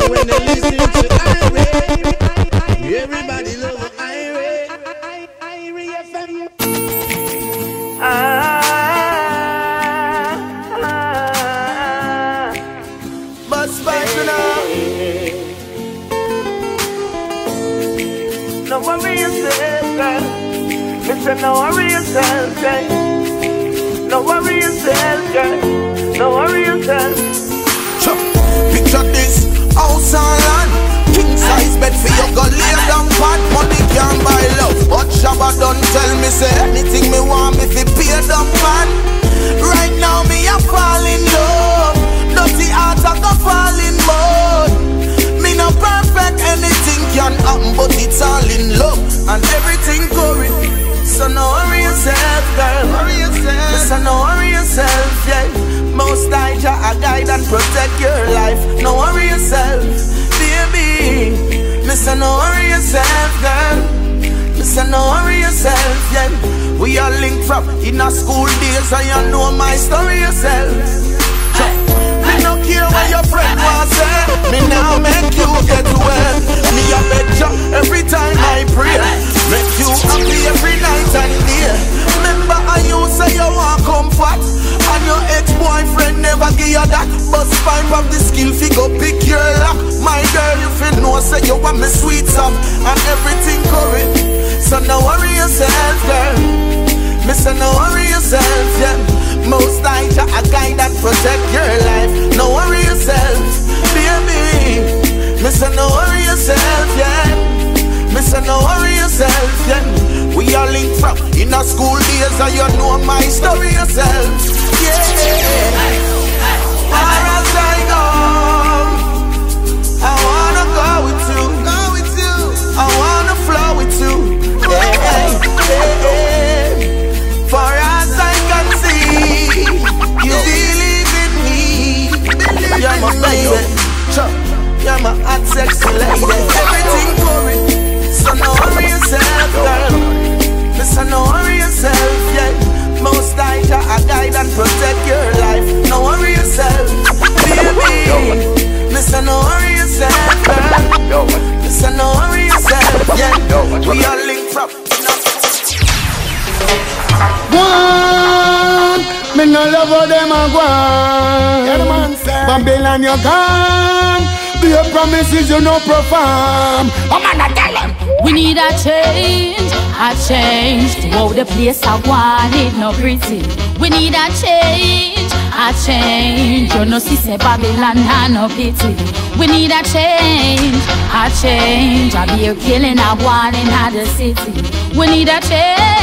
when they listen to irate. Everybody love irate. But spice it up. No worry yourself, girl. Listen, no worry yourself, girl. No worry yourself, girl. No worry yourself. Picture this, house and land. King size bed for you, go lay down fat. Money can't buy love, but Shabba don't tell me say anything me want me fi pay them man. Right now me a fall in love. Dirty heart I go fall in mud. Me no perfect, anything can happen, but it's all in love and everything going. So no worry yourself, girl. Worry yourself. So no worry yourself, yeah. Most I guide and protect your life. No worry yourself, baby. Listen, no worry yourself, girl. Listen, no worry yourself, yeah. We are linked from in our school days, and you know my story yourself. Me no care what your friend was say. Me now make you get well. Me a bet you every time I pray. Make you happy every night and day. Remember how you say you want comfort, and your ex-boyfriend never give you that. But spine of the skill fi go pick your lock. My girl, you feel no say you want me sweet song and everything correct. So no worry yourself, girl. Mister, no worry yourself, yeah. Most night, a guide that protect your life. No worry yourself, baby. Mister, no worry yourself, yeah. Mister, no worry yourself, yeah. We are linked from in our school days, and you know my story yourself, yeah. Far as I go, I wanna go with you. I wanna flow with you. Yeah. Far as I can see, you believe in me. You're my baby, you're my hot sexy lady. Everything going, so no worry yourself, girl. Listen, no worry yourself, yeah. Most tight, a guide and protect your life. No worry yourself, baby. Listen, no worry yourself, girl. Listen, no worry yourself, yeah. We are linked from. One, me no love how them a gone. Yeah, the man say Babylon you gone. Be your promises you no perform. I'm gonna tell them we need a change to how the place I want it no pretty. We need a change. You know see say Babylon no pity. We need a change. I be a killing I want in the city. We need a change.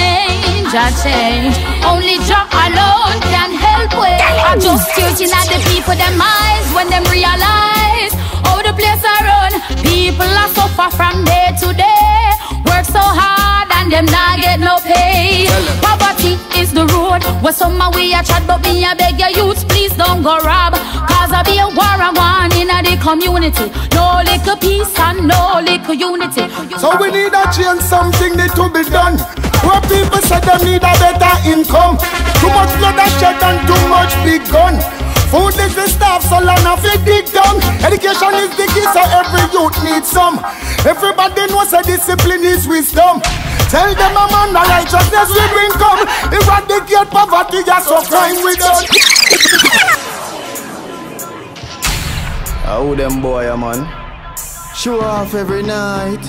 Only Jah alone can help with. I just teaching at the people them eyes when them realize how the place I run. People are suffer from day to day. Work so hard and them not get no pay. Poverty is the road where some of we a chat, but me a beg your youths please don't go rob. Cause I be a war I want in the community. No little peace and no little unity. So we need a change, something need to be done. Where people say them need a better income. Too much blood and shed and too much big gun. Food is the stuff, so long of it dig down. Education is the key, so every youth needs some. Everybody knows that discipline is wisdom. Tell them a man the righteousness will bring come. Eradicate poverty, yes, so crime we done. How them boy, man? Show off every night.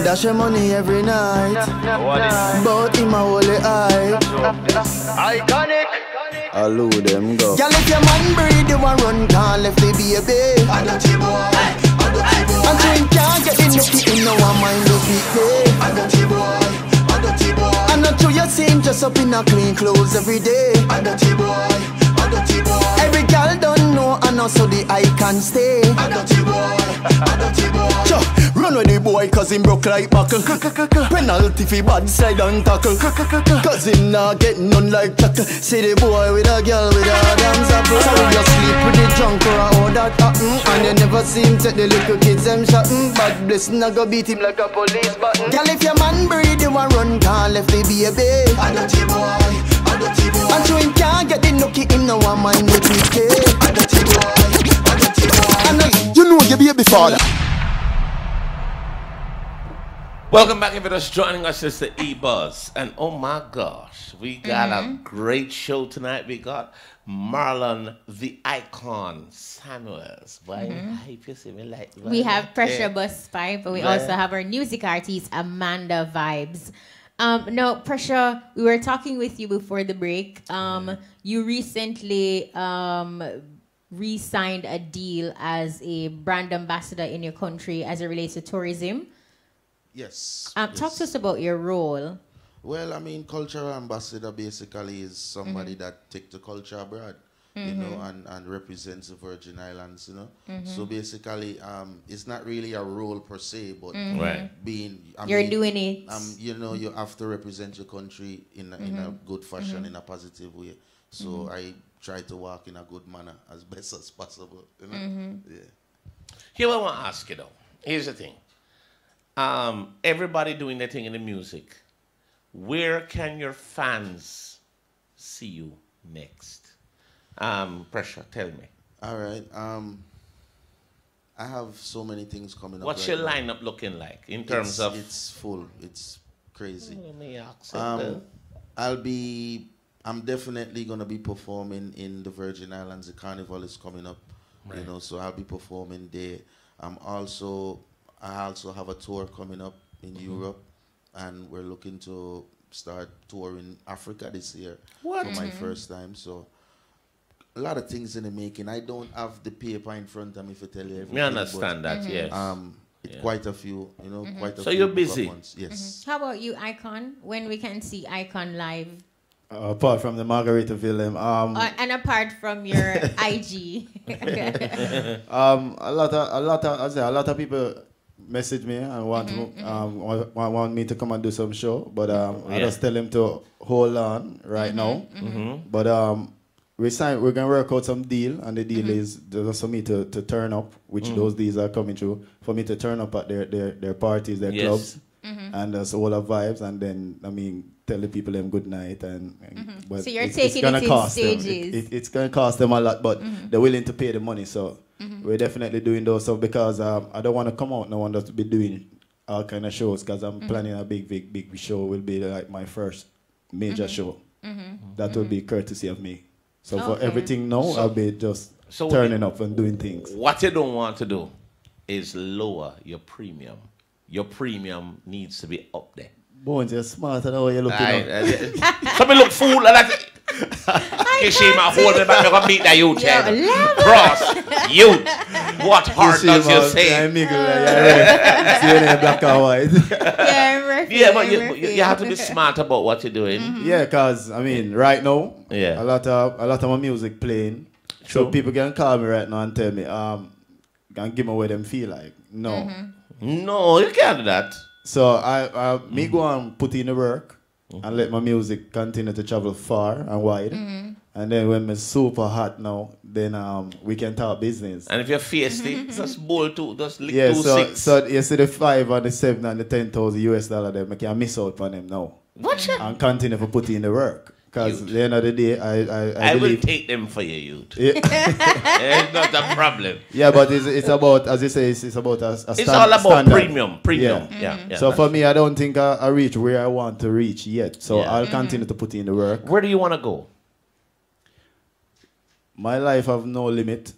Dash your money every night. But in my holy eye. Iconic. I lose them go. Girl, if your man breathe, you want run, can't left the baby. I don't boy. And so you can't get in the no one mind the people. I don't boy. And not sure you seem just up in a clean clothes every day. I don't boy. Every girl don't know, and also the eye can stay. I don't boy. Run with the boy, cause him broke like buckle. Penalty fi bad side and tackle. Cause him not get none like tackle. See the boy with a girl with a dance apple. So you sleep with the drunk or all that happen. And you never see him take the little kids them shotting. Bad blessing I go beat him like a police button. Girl, if your man breathe, you want run, can't left the baby. I don't boy. And so him can't get the nookie, him no one mind with me. I don't boy. You know your baby father. Welcome back. If you're just joining us, it's the E-Buzz. And oh my gosh, we got a great show tonight. We got Marlon, the icon, Samuels. Why hype you see me like that? We have Pressure Bus 5, but we also have our music artist, Amanda Vibes. No, Pressure, we were talking with you before the break. You recently re-signed a deal as a brand ambassador in your country as it relates to tourism. Yes. Talk to us about your role. Well, I mean, cultural ambassador basically is somebody that take the culture abroad, you know, and represents the Virgin Islands, you know. So basically, it's not really a role per se, but being... You're doing it. You know, you have to represent your country in a good fashion, in a positive way. So I try to walk in a good manner as best as possible, you know. Yeah. Here I want to ask you, though. Here's the thing. Everybody doing their thing in the music. Where can your fans see you next? Pressure, tell me. All right. I have so many things coming up. What's your lineup looking like in terms of? It's full. It's crazy. Let me ask I'm definitely gonna be performing in the Virgin Islands. The carnival is coming up, you know. So I'll be performing there. I also have a tour coming up in Europe, and we're looking to start touring Africa this year What? for my first time. So a lot of things in the making. I don't have the paper in front of me to tell you everything. Me understand that, yes. It's quite a few, quite a few. So you're busy? Yes. How about you, Icon? When we can see Icon live? Apart from the Margaritaville, And apart from your IG. a lot of people message me and want me to come and do some show, but I just tell them to hold on right now. But we're gonna work out some deal, and the deal is just for me to turn up, which those deals are coming through, for me to turn up at their parties, their clubs, and just all the vibes, and then tell the people them good night, but so you're taking it in stages. It's gonna cost them a lot, but they're willing to pay the money, so we're definitely doing those stuff because I don't want to come out now and just be doing all kind of shows, because I'm planning a big show. Will be like my first major show. That will be courtesy of me. So for everything now, I'll be just turning up and doing things. What you don't want to do is lower your premium. Your premium needs to be up there. Bones, you're smarter than how you're looking. Some look fool and that's Kishima hold me back, I'm gonna beat that youth. Cross youth. What heart does you say? Black and white. Yeah, but you have to be smart about what you're doing. Yeah, because right now, a lot of my music playing. True. So people can call me right now and tell me, can give me what them feel like. No. No, you can't do that. So me go and put in the work and let my music continue to travel far and wide. And then when it's super hot now, then we can talk business. And if you're feisty, just bowl just lick 2-6. So you see the 5 and the 7 and the $10,000 them, I can miss out on them now. What? And continue to put in the work. Because at the end of the day, I will take them for you, youth. It's not a problem. Yeah, but it's about, as you say, it's about a standard. It's all about premium. Yeah. So for me, I don't think I reach where I want to reach yet. So I'll continue to put in the work. Where do you want to go? My life have no limit.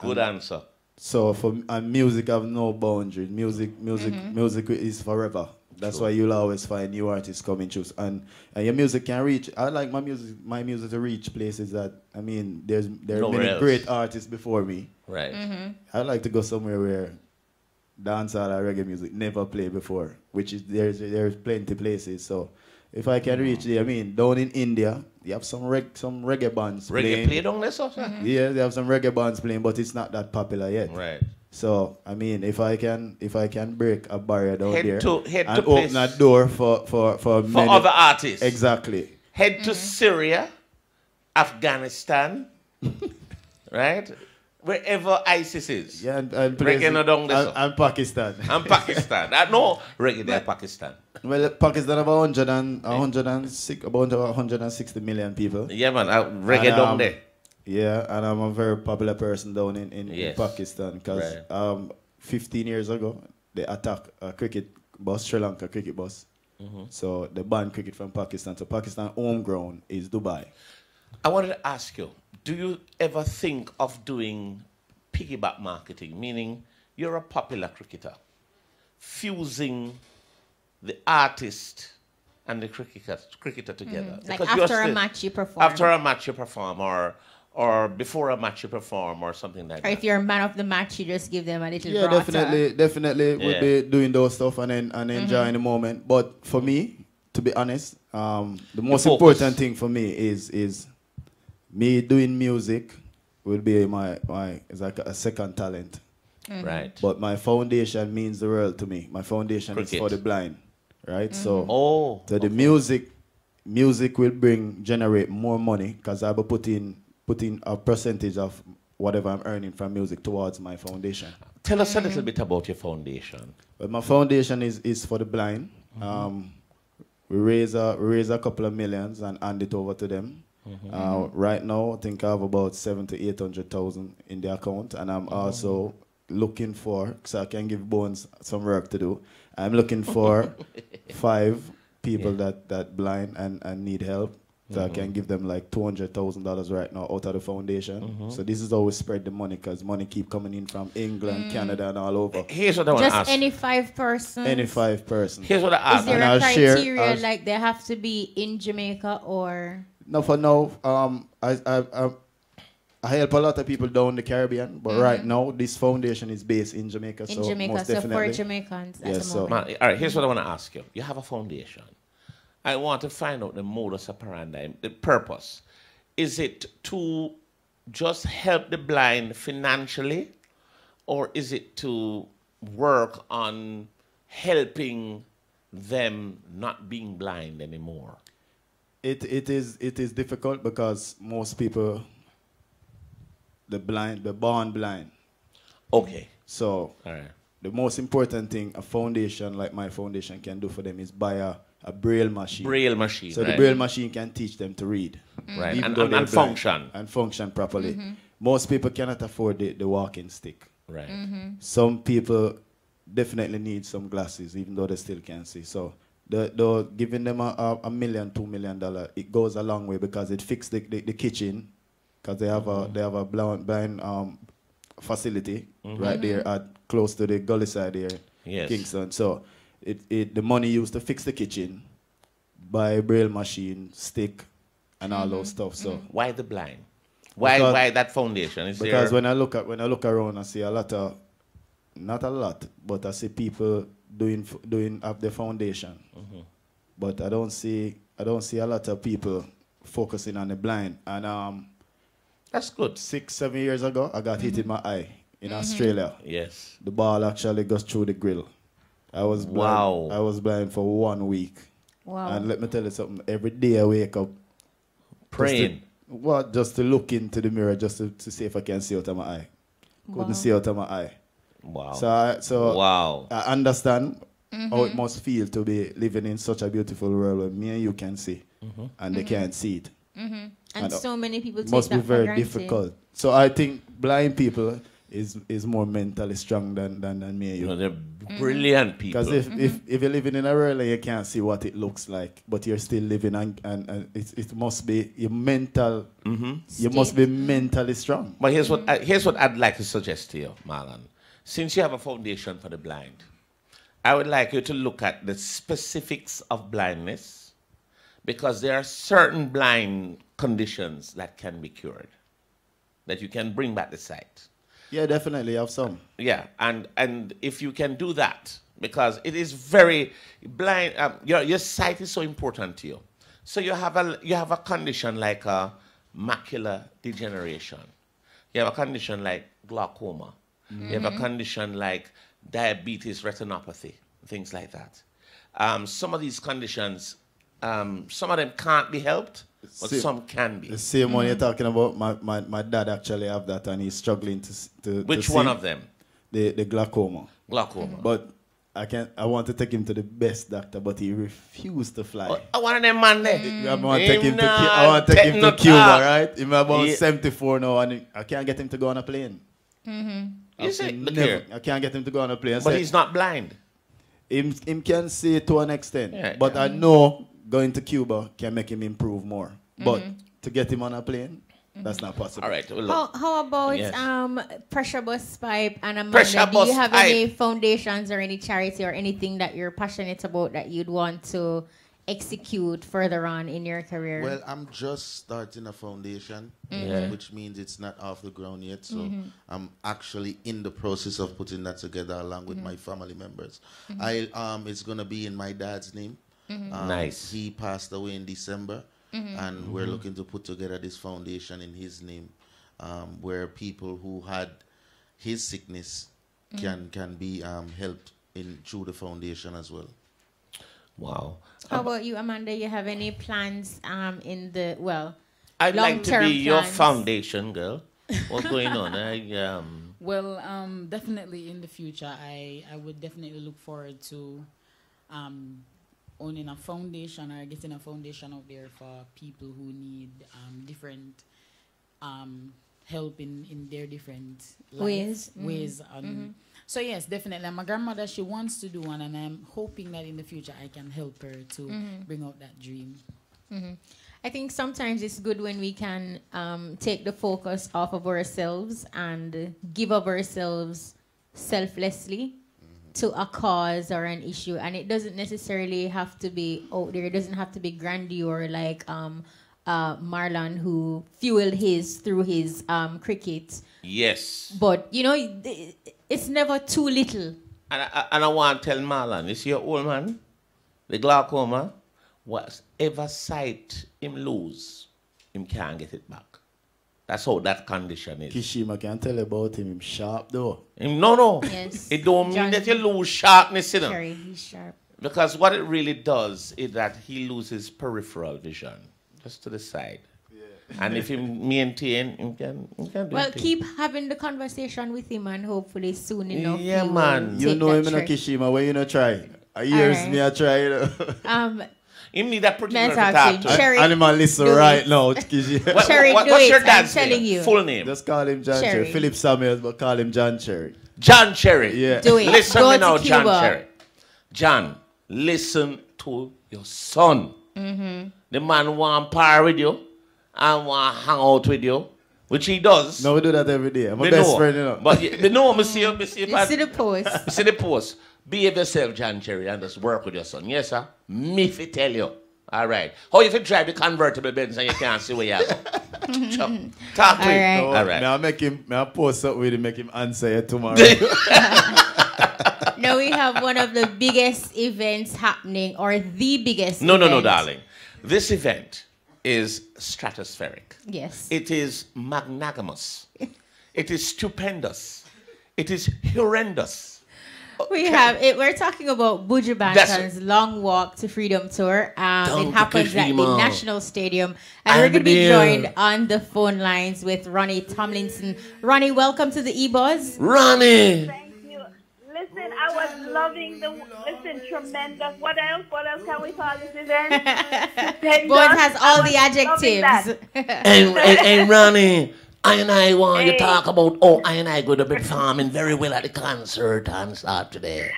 Good answer. So music have no boundaries. Music is forever. That's why you'll always find new artists coming through, and your music can reach. I like my music to reach places that there are many great artists before me. Right. I like to go somewhere where dancehall or reggae music never played before, which is there's plenty places. So if I can reach there, down in India, you have some reggae bands playing. Reggae play down there, sir? Yeah, they have some reggae bands playing, but it's not that popular yet. Right. So if I can break a barrier down there and open a door for many other artists. Exactly. Head to Syria, Afghanistan, right? Wherever ISIS is. Yeah, and Pakistan. And Pakistan. No reggae there, Pakistan. Well, Pakistan have 160 million people. Yeah, man. Reggae down there. Yeah, and I'm a very popular person down in Pakistan because 15 years ago, they attacked a cricket bus, Sri Lanka cricket bus. So they banned cricket from Pakistan. So Pakistan home ground is Dubai. I wanted to ask you, do you ever think of doing piggyback marketing, meaning you're a popular cricketer, fusing the artist and the cricketer together? Like after a match you perform. After a match you perform, or before a match you perform, or something like that. Or if you're a man of the match, you just give them a little definitely we'll be doing those stuff and enjoying the moment. But for me, to be honest, the most important thing for me is me doing music will be my it's like a second talent. Right. But my foundation means the world to me. My foundation is for the blind, right? So the music will generate more money because I'll be putting a percentage of whatever I'm earning from music towards my foundation. Tell us a little bit about your foundation. Well, my foundation is for the blind. We raise a couple of millions and hand it over to them. Right now, I think I have about 700,000 to 800,000 in the account, and I'm also looking for, so I can give Bones some work to do. I'm looking for 5 people that blind and need help. So I can give them like $200,000 right now out of the foundation. So this is how we spread the money, because money keep coming in from England, Canada, and all over. Here's what I want to ask. Just any 5 persons? Any 5 person. Here's what I ask. Is there a criteria, like they have to be in Jamaica or? No, for now, I help a lot of people down the Caribbean, but right now this foundation is based in Jamaica. In Jamaica, most so definitely. for Jamaicans at Yes, the moment. All right, here's what I want to ask you. You have a foundation. I want to find out the modus operandi, the purpose. Is it to just help the blind financially, or is it to work on helping them not being blind anymore? It is difficult because most people, they're born blind. Okay. So all right. The most important thing a foundation like my foundation can do for them is buy a braille machine. Braille machine. So right. the braille machine can teach them to read. Right. Even And though they're function. And function properly. Most people cannot afford the walking stick. Right. Some people definitely need some glasses, even though they still can't see. So the giving them $1 million, $2 million, it goes a long way, because it fixed the kitchen, because they have a blind facility right there at close to the gully side here, Yes. Kingston. So the money used to fix the kitchen, buy a braille machine, stick, and all those stuff. So why the blind? Why that foundation? Is because there... when I look around, I see a lot of, not a lot, but I see people doing up the foundation. But I don't see a lot of people focusing on the blind. And that's good. 6-7 years ago, I got hit in my eye in Australia. Yes. The ball actually goes through the grill. I was blind. Wow. I was blind for 1 week. Wow. And let me tell you something. Every day I wake up praying. Just to look into the mirror, just to see if I can see out of my eye. Couldn't see out of my eye. Wow. So wow. I understand how it must feel to be living in such a beautiful world where me and you can see, and they can't see it. And so many people take must that be very for granted. difficult. So I think blind people is more mentally strong than me and you. No, they're brilliant people. Because if you're living in a world and you can't see what it looks like, but you're still living, and it must be your mental. You must be mentally strong. But here's what I'd like to suggest to you, Marlon. Since you have a foundation for the blind, I would like you to look at the specifics of blindness, because there are certain blind conditions that can be cured, that you can bring back the sight. Yeah, definitely have some. Yeah, and if you can do that, because it is very blind, your sight is so important to you. So you have a condition like macular degeneration. You have a condition like glaucoma. You have a condition like diabetes retinopathy, things like that. Some of these conditions, some of them can't be helped, but some can be. The same one you're talking about, my dad actually have that, and he's struggling to Which to one see of them? The glaucoma. Glaucoma. But I want to take him to the best doctor, but he refused to fly. I want them man there. I want to take him to Cuba, right? He's about 74 now, and I can't get him to go on a plane. You see, look Never. here. I can't get him to go on a plane. But he's not blind. Him can see to an extent. Yeah, but I know going to Cuba can make him improve more. But to get him on a plane, that's not possible. All right. Well, look. How about Yes. pressure bus pipe and Amanda? Pressure Do you bus have pipe. any foundations or any charity or anything that you're passionate about that you'd want to execute further on in your career? Well, I'm just starting a foundation, which means it's not off the ground yet. So I'm actually in the process of putting that together along with my family members. It's gonna be in my dad's name. Nice. He passed away in December, and we're looking to put together this foundation in his name, where people who had his sickness can be helped through the foundation as well. Wow. How about you, Amanda? You have any plans in the I'd like to be your plans? foundation girl. What's going on? Well, definitely in the future, I would definitely look forward to owning a foundation or getting a foundation out there for people who need different help in their different Ways. ways. So yes, definitely. My grandmother, she wants to do one, and I'm hoping that in the future I can help her to bring out that dream. I think sometimes it's good when we can take the focus off of ourselves and give of ourselves selflessly to a cause or an issue. And it doesn't necessarily have to be out there. It doesn't have to be grandeur like Marlon, who fueled his through his cricket. Yes. But, you know, it's never too little. And I want to tell Marlon, you see your old man, the glaucoma, whatever sight him lose, him can't get it back. That's how that condition is. Kishima can tell about him. Him sharp though. No. Yes. It don't mean that you lose sharpness, you know. Sherry, he's sharp. Because what it really does is that he loses peripheral vision, just to the side. Yeah. And if he maintain, he can do Well, it. keep having the conversation with him and hopefully soon enough. Yeah, he will man. You take know that him in a trick. Kishima where you not try. Years Alright. me I try. You know. Him need that particular Let's talk to. Sherry, Animal listen do right it. now. Kishima. What's your dad's I'm telling name? you. Full name? Just call him John Cherry. Cherry. Philip Samuels, but call him John Cherry. John Cherry. Yeah. Do it. Listen Go me to now, John Cuba. Cherry. John, listen to your son. Mm-hmm. The man want par with you and want hang out with you, which he does. No, we do that every day. I'm Me a best know. friend, you know. But you know, me see You see the post. See the post. Behave yourself, John Cherry, and just work with your son. Yes, sir. Me fi tell you. All right. How if you drive the convertible Benz and you can't see where you go? Chop. Talk to All him. right. No, All right. May I post something with him, make him answer you tomorrow. Now we have one of the biggest events happening, or the biggest No, event. darling. This event is stratospheric. Yes. It is magnanimous. It is stupendous. It is horrendous. We're talking about Buju Banton's Long Walk to Freedom Tour. It happens at the National Stadium. And we're going to be joined on the phone lines with Ronnie Tomlinson. Ronnie, welcome to the E-Buzz. Ronnie! Thank you. Listen, I was loving tremendous. What else can we call this event? Boyd has all the adjectives. And Ronnie, I want you to talk about, I going to be performing very well at the concert on Saturday.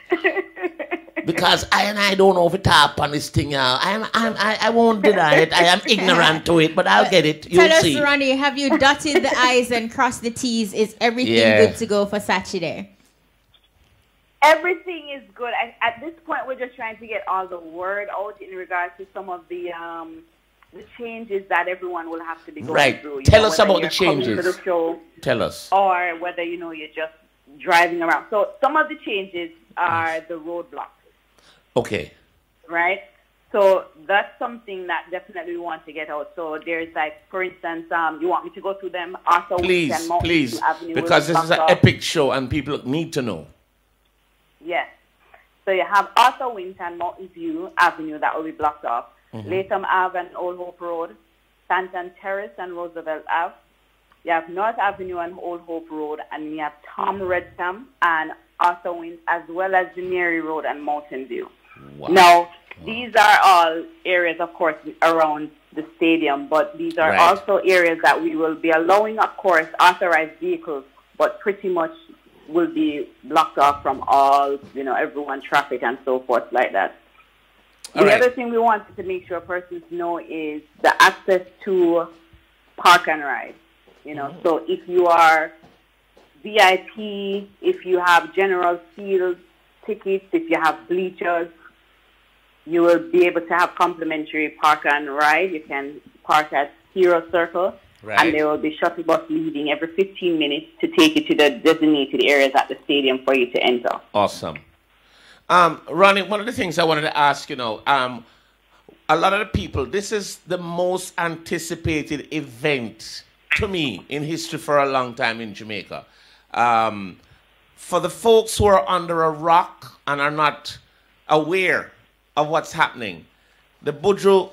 Because I don't know if it tap on this thing. I won't deny it. I am ignorant to it, but I'll get it. You'll Tell see. us, Ronnie, have you dotted the I's and crossed the T's? Is everything good to go for Saturday? Everything is good. At this point, we're just trying to get all the word out in regards to some of the changes that everyone will have to be going through. Tell us about the changes. To the show, tell us. or whether you're just driving around. So some of the changes are the roadblocks. Okay. Right? So that's something that definitely we want to get out. So there's for instance, you want me to go through them? Please, because this is an epic show and people need to know. Yes. So you have Arthur Winton, Mountain View Avenue that will be blocked off. Mm-hmm. Latham Ave and Old Hope Road, Stanton Terrace and Roosevelt Ave. You have North Avenue and Old Hope Road, and you have Tom Redtham and Arthur Winton, as well as the Mary Road and Mountain View. Wow. Now, these are all areas, of course, around the stadium, but these are also areas that we will be allowing, of course, authorized vehicles, but pretty much will be blocked off from all, everyone, traffic and so forth like that. The other thing we wanted to make sure persons know is the access to park and ride. So if you are VIP, if you have general field tickets, if you have bleachers, you will be able to have complimentary park and ride. You can park at Hero Circle, and there will be shuttle bus leaving every 15 minutes to take you to the designated areas at the stadium for you to enter. Awesome. Ronnie, one of the things I wanted to ask, a lot of the people, this is the most anticipated event to me in history for a long time in Jamaica. For the folks who are under a rock and are not aware of what's happening, the Buju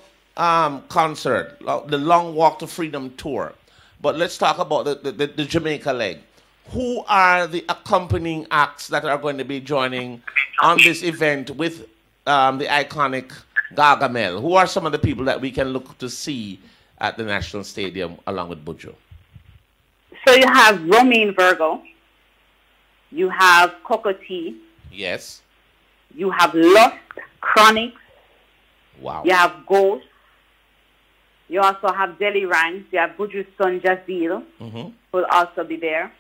concert, the Long Walk to Freedom tour. But let's talk about the Jamaica leg. Who are the accompanying acts that are going to be joining on this event with the iconic Gargamel? Who are some of the people that we can look to see at the National Stadium along with Buju? So you have Romaine Virgo. You have Coco T. Yes. You have Lust, Chronics. Wow. You have Ghost. You also have Deli Ranks. You have Buju's son Jazeel, who will also be there.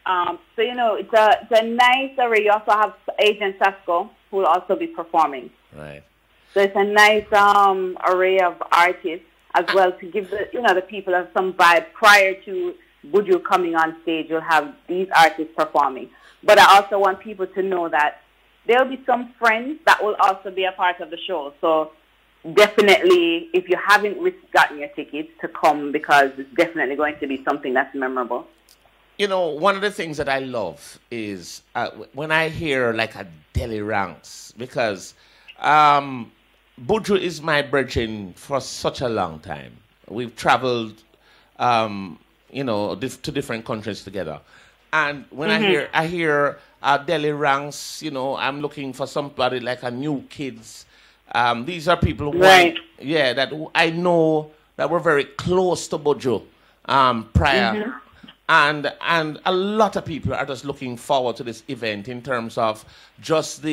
So, you know, it's a nice array. You also have Agent Sasko, who will also be performing. Right. So it's a nice array of artists as well to give the people some vibe prior to Buju coming on stage. You'll have these artists performing. But I also want people to know that there'll be some friends that will also be a part of the show. So definitely, if you haven't gotten your tickets, to come, because it's definitely going to be something that's memorable. You know, one of the things that I love is when I hear like a Deli Ranks, because Buju is my brethren for such a long time. We've traveled, you know, to different countries together. And when I hear Deli Ranks, you know, I'm looking for somebody like a New Kids. These are people who that I know that were very close to Buju prior. And a lot of people are just looking forward to this event in terms of just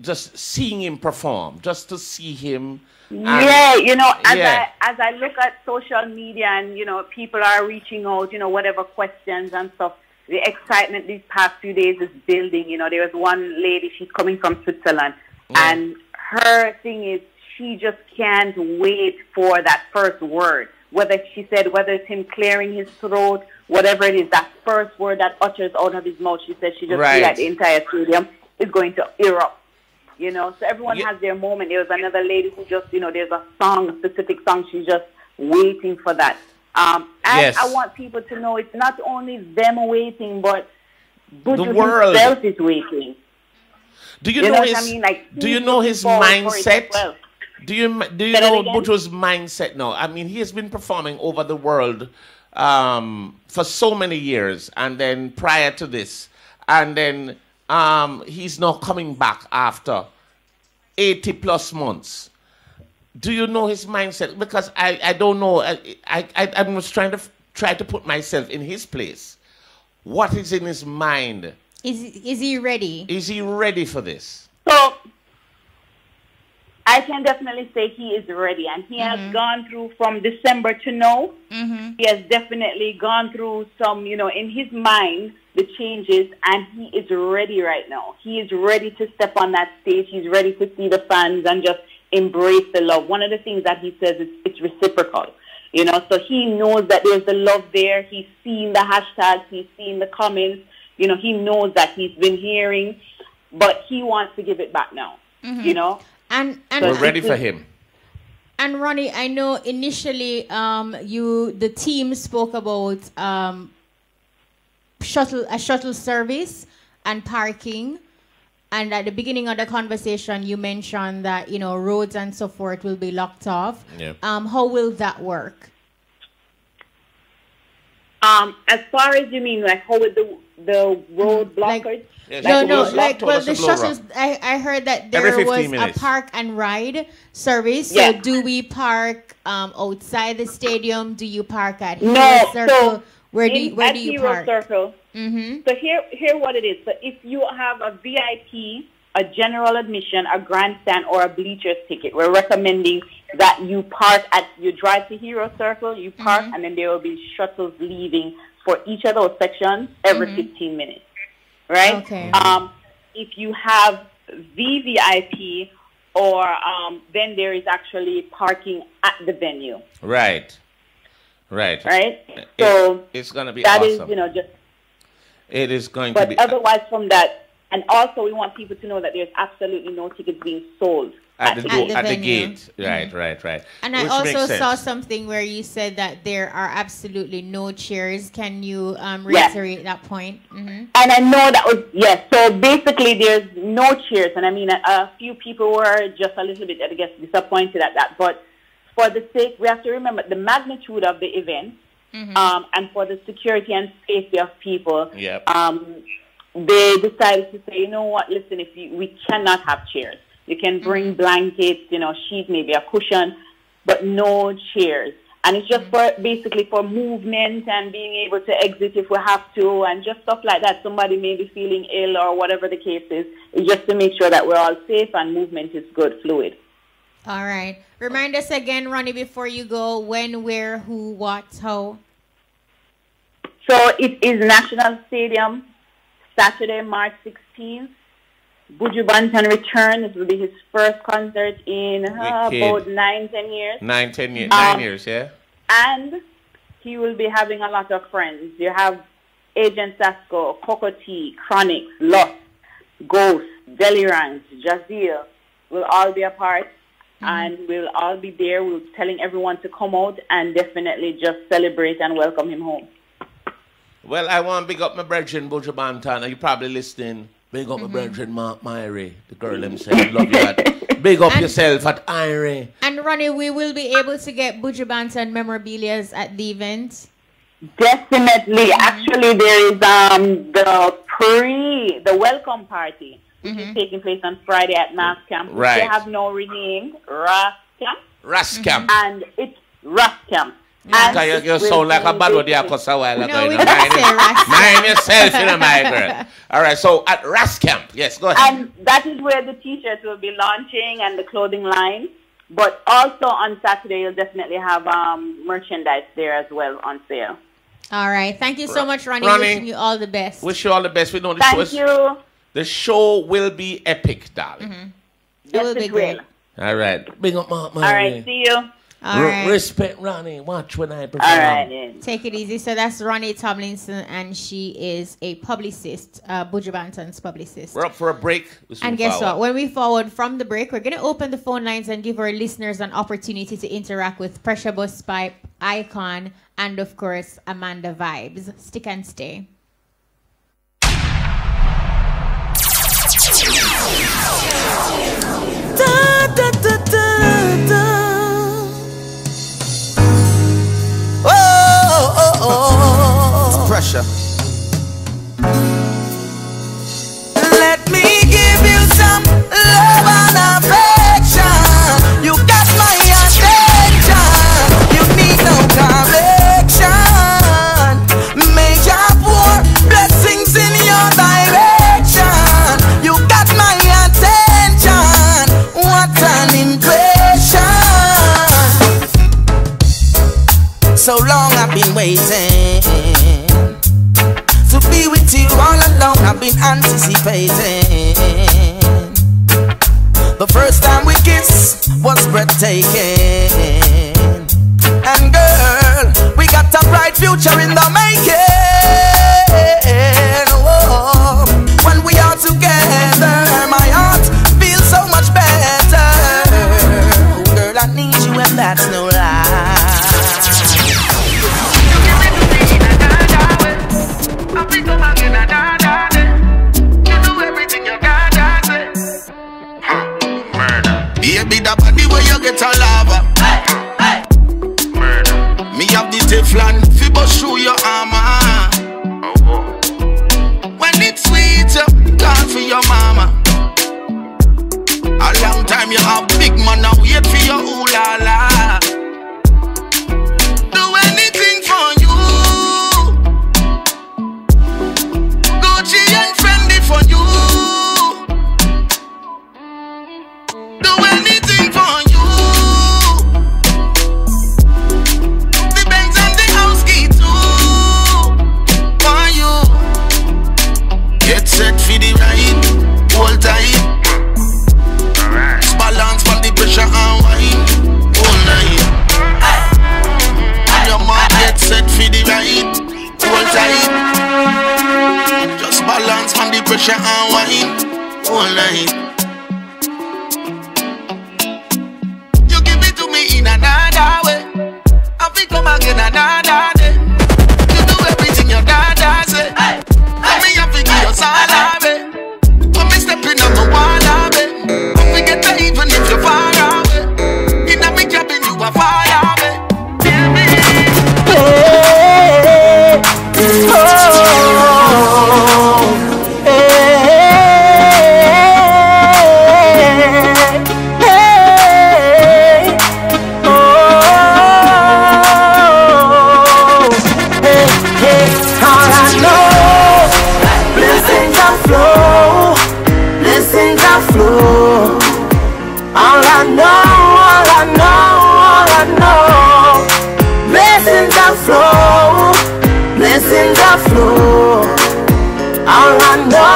just seeing him perform, just to see him. Yeah, you know, as I look at social media and, you know, people are reaching out, you know, whatever questions and stuff, the excitement these past few days is building. You know, there was one lady, she's coming from Switzerland, and her thing is she just can't wait for that first word. Whether it's him clearing his throat, whatever it is, that first word that utters out of his mouth, she said she just feel like the entire stadium is going to erupt. You know, so everyone has their moment. There was another lady who just, you know, there's a specific song, she's just waiting for that. And I want people to know it's not only them waiting, but Buju himself is waiting. Do you know his? I mean? Like, do you know his mindset? Do you know Buju's mindset now? I mean, he has been performing over the world for so many years, and then prior to this, and then he's now coming back after 80 plus months. Do you know his mindset? Because I don't know. I'm just try to put myself in his place. What is in his mind? Is he ready? Is he ready for this? So I can definitely say he is ready, and he has gone through from December to now. He has definitely gone through some, you know, in his mind, the changes, and he is ready right now. He is ready to step on that stage. He's ready to see the fans and just embrace the love. One of the things that he says is it's reciprocal, you know, so he knows that there's the love there. He's seen the hashtags, he's seen the comments, you know, he knows that he's been hearing, but he wants to give it back now, you know. And we're ready for him. And Ronnie, I know initially the team spoke about a shuttle service and parking, and at the beginning of the conversation you mentioned that, you know, roads and so forth will be locked off. How will that work? As far as you mean, like how would the road blockers? The shuttles. I heard that there was a park and ride service. So do we park outside the stadium? Do you park at Hero Circle? So where do you park? Circle. So here what it is. So if you have a VIP, a general admission, a grandstand, or a bleachers ticket, we're recommending that you drive to Hero Circle, you park, and then there will be shuttles leaving for each of those sections every 15 minutes. Right? Okay. If you have VVIP, or then there is actually parking at the venue. Right. So it's going to be that awesome. is, you know, just. It is going to be. But otherwise, from that, and also we want people to know that there's absolutely no tickets being sold at the gate. Right. And I also saw something where you said that there are absolutely no chairs. Can you reiterate that point? And I know that was, so basically there's no chairs. And I mean, a few people were just a little bit, I guess, disappointed at that. But for the sake, we have to remember the magnitude of the event, and for the security and safety of people, they decided to say, you know what, listen, we cannot have chairs. You can bring blankets, you know, sheet, maybe a cushion, but no chairs. And it's just basically for movement and being able to exit if we have to, and just stuff like that. Somebody may be feeling ill or whatever the case is. It's just to make sure that we're all safe and movement is good, fluid. All right. Remind us again, Ronnie, before you go, when, where, who, what, how. So it is National Stadium, Saturday, March 16th. Buju Banton return. It will be his first concert in about 9-10 years. 9 years, yeah. And he will be having a lot of friends. You have Agent Sasko, Coco T, Chronics, Lost, Ghost, Delirance, Jazeel will all be a part. And we'll all be there. We're telling everyone to come out and definitely just celebrate and welcome him home. Well, I want to big up my brethren, Buju Banton. You're probably listening. Big up my brethren, Mark Myrie, the girl himself. Love you. Big up yourself at Irie. And Ronnie, we will be able to get Buju Banton memorabilia at the event. Definitely. Actually, there is the welcome party, which is taking place on Friday at Mass Camp. Right. They have now renamed Ras Camp. Ras Camp. And it's Ras Camp. And you sound like a bad word there because a while ago. No, we didn't say Ras. Mind yourself, my girl. All right, so at Ras Camp. Yes, go ahead. And that is where the t-shirts will be launching and the clothing line. But also on Saturday, you'll definitely have merchandise there as well on sale. All right. Thank you so much, Ronnie. Wishing you all the best. Wish you all the best. We know Thank you. The show will be epic, darling. It will be great. All right. Big up, Mark. All right. See you. All right. Respect Ronnie. Watch when I perform. All right. Then. Take it easy. So that's Ronnie Tomlinson, and she is a publicist, Buju Banton's publicist. We're up for a break. And guess what? When we forward from the break, we're going to open the phone lines and give our listeners an opportunity to interact with Pressure Bus Pipe, Icon, and of course, Amanda Vibes. Stick and stay. Da, da, da, da, da. Oh. It's pressure. Let me give you some love and affection. You got my attention. You need no correction. May your pour blessings in your direction. You got my attention. What an impression. So long I've been waiting to be with you all alone. I've been anticipating. The first time we kissed was breathtaking. And girl, we got a bright future in the making. Whoa. When we are together, my heart feels so much better. Oh, girl, I need you and that's no lie. Baby, the body where you get a lava. Hey, hey. Murder. Me have the Teflon, fi bust through your armor. When it's sweet, you call for your mama. A long time you have big man, now wait for your ooh la la. Do anything for you. Gucci and Fendi for you. Do anything for you. The Benz and the house key too. For you. Get set for the ride. Hold tight. Balance from the pressure and wine. All night. And your man get set for the ride. Hold tight. Just balance from the pressure and wine. All night. In another way, I think come again another day. You do everything your dada say. Hey, let me have to give you salary. When me stepping on the wall, don't forget that even if you're far away, in a me cabin you a fire, baby. the flow. All I know.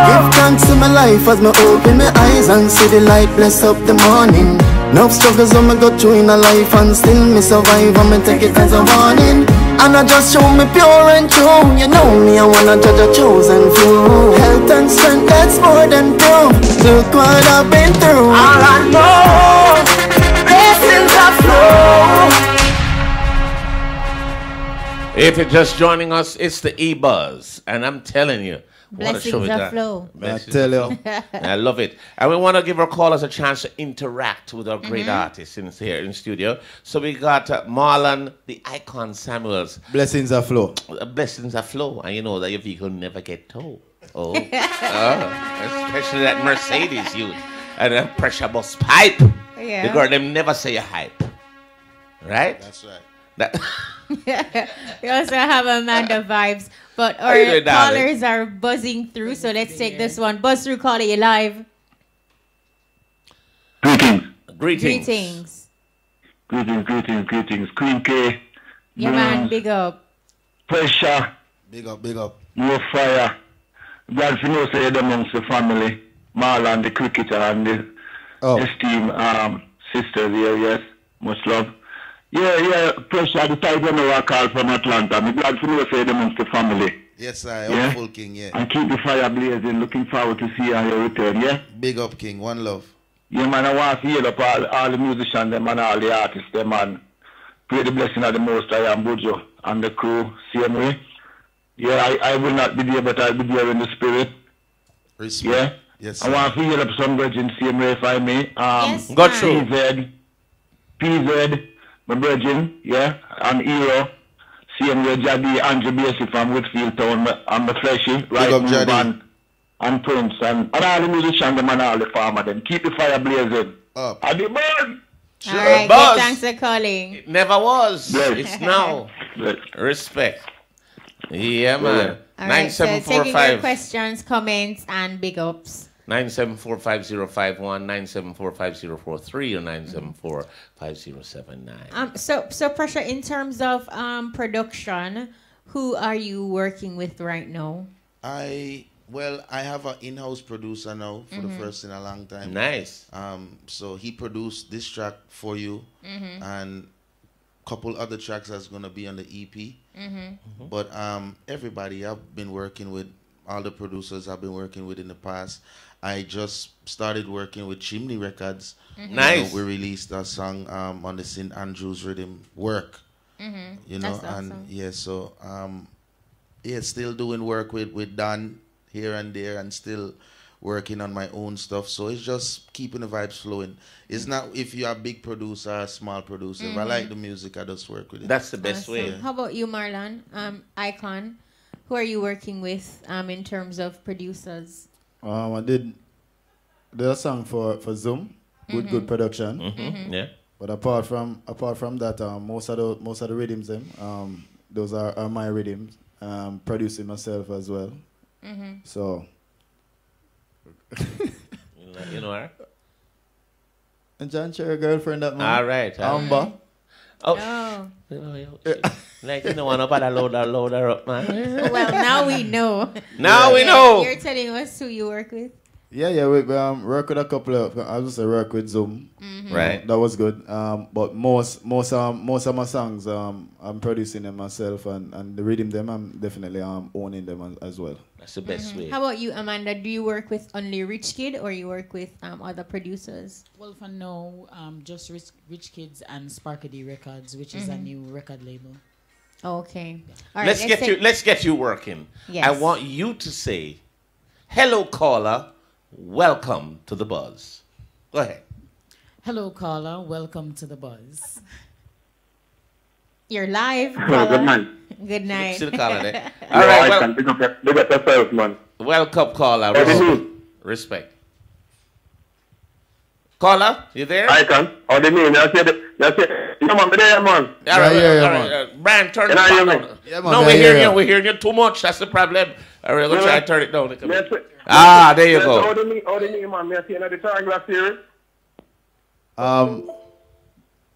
Give thanks to my life as me open my eyes and see the light bless up the morning. No struggles when me go through in a life and still me survive and me take it as a warning. And I just show me pure and true. You know me, I wanna judge a chosen few. Health and strength, that's more than proof. Look what I've been through. All I know, blessings are flow. If you're just joining us, it's the E-Buzz. And I'm telling you, what a show Blessings is are that. flow. I tell you. I love it. And we want to give our callers a chance to interact with our great artists here in the studio. So we got Marlon, the icon Samuels. Blessings are flow. Blessings are flow. And you know that your vehicle never get towed. Oh. Especially that Mercedes youth. And a pressure bus pipe. Yeah. The girl, them never say a hype. Right? That's right. That We also have Amanda vibes, but our doing, darling? callers are buzzing through, so let's take this one. Buzz through, call it you live. Greetings. Greetings. Queen K. Yeah, man, big up. Pressure. Big up. More fire. God, you know, say amongst the family. Marlon, the cricketer, and the esteemed sisters here, yes. Much love. Yeah, Pressure, the type of I call from Atlanta. I'm glad to know say amongst the family. Yes, I Yeah? full King, yeah. And keep the fire blazing. Looking forward to see you on your return, yeah? Big up, King. One love. Yeah, man, I want to heal up all the musicians, them, and all the artists, them, and pray the blessing of the Most High and Bujo and the crew, same way. Yeah, I will not be there, but I'll be there in the spirit. Respect. Yeah? Yes, I want to heal up some virgin, same way, if I may. Got you. PZ, my virgin, yeah, and Hero, same way, Jadi, Andrew Basie from Whitfield Town, and my fleshy, right, up, Jadi. and Prince, and all the musicians, them, and all the farmers, them. Keep the fire blazing. Up. And the burn. All right, Buzz. good, thanks for calling. It never was. Bless. It's now. Bless. Respect. Yeah, man. All right, so taking your 9745 questions, comments, and big ups. 9745051, 9745043, or 9745079. So Pressure, in terms of production, who are you working with right now? I have an in-house producer now for the first in a long time. Nice. So he produced this track for you, and couple other tracks that's gonna be on the EP. But everybody I've been working with, all the producers I've been working with in the past. I just started working with Chimney Records. Nice. We released a song on the St. Andrews Rhythm, Work. You know, That's and awesome. yeah, so still doing work with Dan here and there, and still working on my own stuff. So it's just keeping the vibes flowing. It's not if you're a big producer or a small producer. If I like the music, I just work with it. That's the best way. How about you, Marlon? Icon, who are you working with in terms of producers? I did a song for Zoom, good production. Yeah. But apart from that, most of the rhythms, those are my rhythms. Producing myself as well. So. You know her? And John Cherry girlfriend that man. All right. Amber. Oh. Like, you know, want to load her up, man. Well, now we know. Now we know. You're telling us who you work with? Yeah, we work with a couple of, I was say work with Zoom. Right. That was good. But most of my songs, I'm producing them myself, and the rhythm them, I'm definitely owning them as well. That's the best way. How about you, Amanda? Do you work with only Rich Kid, or you work with other producers? Well, for now, just Rich Kids and Sparky D Records, which is a new record label. Okay. All right. Let's get you working. Yes. I want you to say, "Hello, caller. Welcome to the Buzz." Go ahead. Hello, caller. Welcome to the Buzz. You're live. Good night. Good night. See the caller there. All right. Big up yourself, man. Welcome, caller. Respect. Caller, you there? I can. How do you mean? That's it. Yeah, man, there, man. All right. Brian, turn the Can I phone down. Yeah, man, No, we're hearing you too much. That's the problem. All right, let's try to turn it down. There you go. How do you mean, man? Me see another triangular series?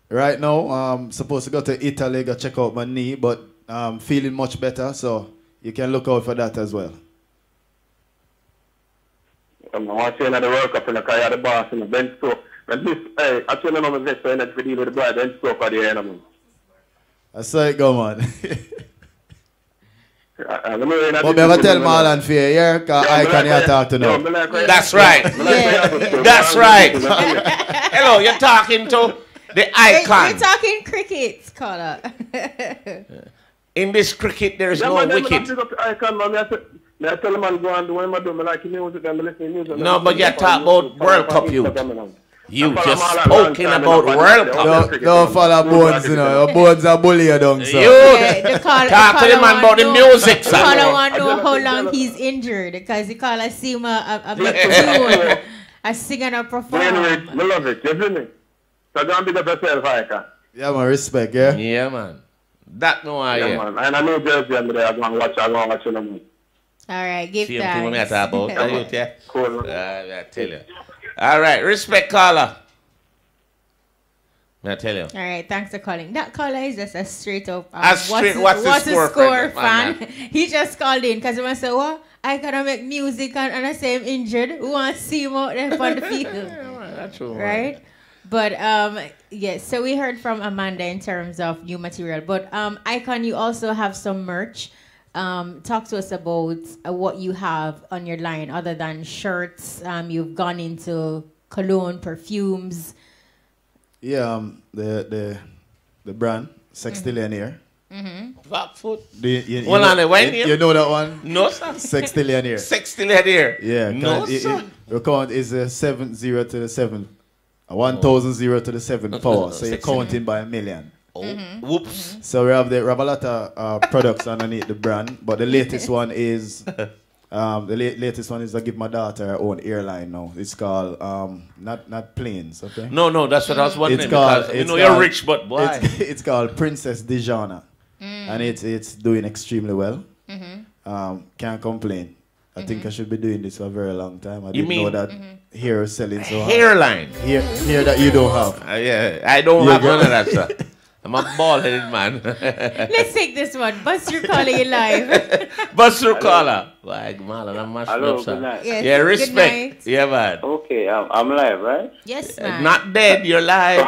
Right now, supposed to go to Italy, go check out my knee, but feeling much better, so you can look out for that as well. I want to see another World Cup in the car, the boss in the bench stroke. And this, hey, I tell you, I'm going to deal with the boy, bench stroke at the end of me. I saw it go, man. But never tell Marlon for you here, because I can't talk to no. That's right. That's right. Hello, you're talking to the icon. You're talking cricket, caller. In this cricket, there is no wicket. I tell him I'm going to do what I'm doing. I like music and listen to music. No, but you're talking about World Cup, you. You just spoken about World Cup. Don't follow Bones, you know. Bones are bully you down, so. You talk to the man about the music, sir. The caller want to know how long he's injured, because the caller see him a big tune, a sing and a perform. I love it, you feel me? So don't be the best self, Ika. Yeah, man, respect, yeah? Yeah, man. That no idea. Yeah, man. And I know Jersey and I'm going to watch them. All right, give See thanks. him me talk about. Yeah? Cool. I tell you. All right, respect caller. I tell you. All right, thanks for calling. That caller is just a straight up what's the score fan. He just called in because he want to say, what? I gotta make music and I say I'm injured. Who wants to see him out there on the field? That's true. Right? But yes, so we heard from Amanda in terms of new material. But Icon, you also have some merch. Talk to us about what you have on your line other than shirts. You've gone into cologne, perfumes. Yeah, the brand, Sextillionaire. Backfoot. You know that one? No, sir. Sextillionaire. Sextillionaire. Yeah. No, sir. Your count is a 7 0 to the 7. 1,000 0 to the 7 power. So you're counting by a million. Oh, whoops. So we have a lot of products underneath the brand, but the latest one is latest one is I give my daughter her own airline now. It's called not planes, okay? No, that's what I was wondering. It's called, because, you're rich, but boy. It's called Princess Dijana, and it's doing extremely well. Can't complain. I think I should be doing this for a very long time. I didn't know that hair is selling so hard. Hairline. Hair that you don't have. Yeah, I don't have none of that, sir. I'm a bald-headed man. Let's take this one. Buster calling you live. Buster caller. Why, Marlon, I'm mashed Hello, up, sir. good night. Yes, yeah, good respect. night. Yeah, man. Okay, I'm live, right? Yes, man. Not dead, you're live.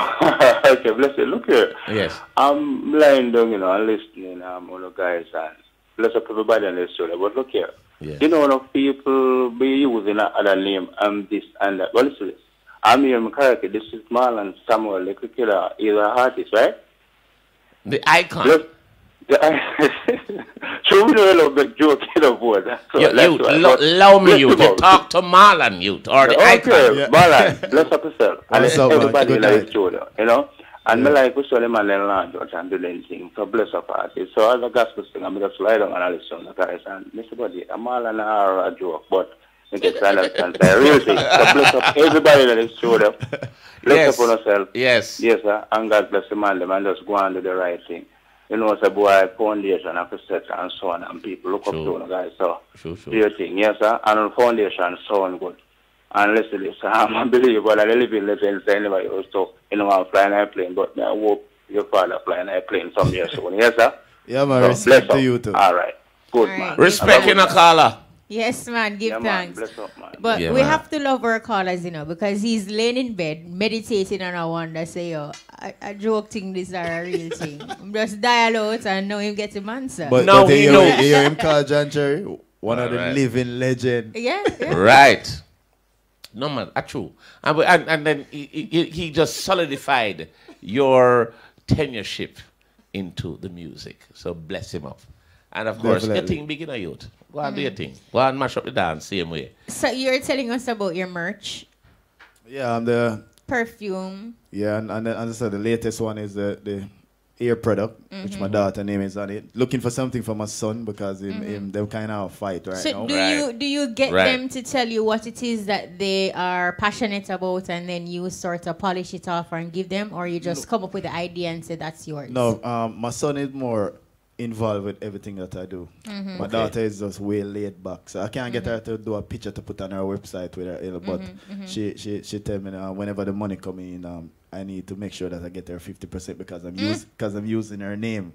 Okay, bless you. Look here. Yes. I'm lying down, and listening, all the guys, and bless up everybody on this show. But look here. Yes. Enough people be using other name and this and that. Well, listen to this. I'm here, Makaraki. This is Marlon Samuel, the cricketer. He's an artist, right? The icon. Look, show me the little bit joke in the board. Allow me, you to talk to Marlon, you or the icon. Okay, Marlon, bless up yourself. And everybody like each other, And me like we saw them and then launch out and do anything. So bless up artists. So as a gospel singer, I'm just lie down and listen to the guys. And Mr. Buddy, I'm all an hour a joke, but you can understand the real thing. So bless up everybody that is showed up. Bless up on yourself. Yes. Yes, sir. And God bless the man, and just go and do the right thing. It's a boy foundation of set and so on, and people look up to the guys. So do your thing, yes, sir. And the foundation sound good. And listen, I'm a believer, and I live in legends anyway. Also, I'm flying an airplane, but I hope your father flying an airplane some years soon. Yes, sir? Yeah, man, respect to you too. All right. Good, man. Respect in a caller. Yes, man, give thanks. Man, bless up, man. But we have to love our callers, because he's laying in bed, meditating, and I wonder, say, a joke thing, this is a real thing. I'm just dial out and know him get him answer. But now we know. You hear him call John Cherry, one of the living legend. Yeah. Right. No, man, that's true. And then he just solidified your tenureship into the music. So bless him up. And of course, your thing begin a youth. Go and do your thing. Go and mash up the dance same way. So you're telling us about your merch? Yeah, and the perfume. Yeah, and as I said, the latest one is the hair product, which my daughter name is on it. Looking for something for my son because they're kind of fight right now. So do you get them to tell you what it is that they are passionate about, and then you sort of polish it off and give them, or you just come up with the idea and say that's yours? No, my son is more involved with everything that I do. Mhm. My Okay. daughter is just way laid back, so I can't get her to do a picture to put on her website with her, but she tell me whenever the money come in, I need to make sure that I get her 50% because I'm using her name.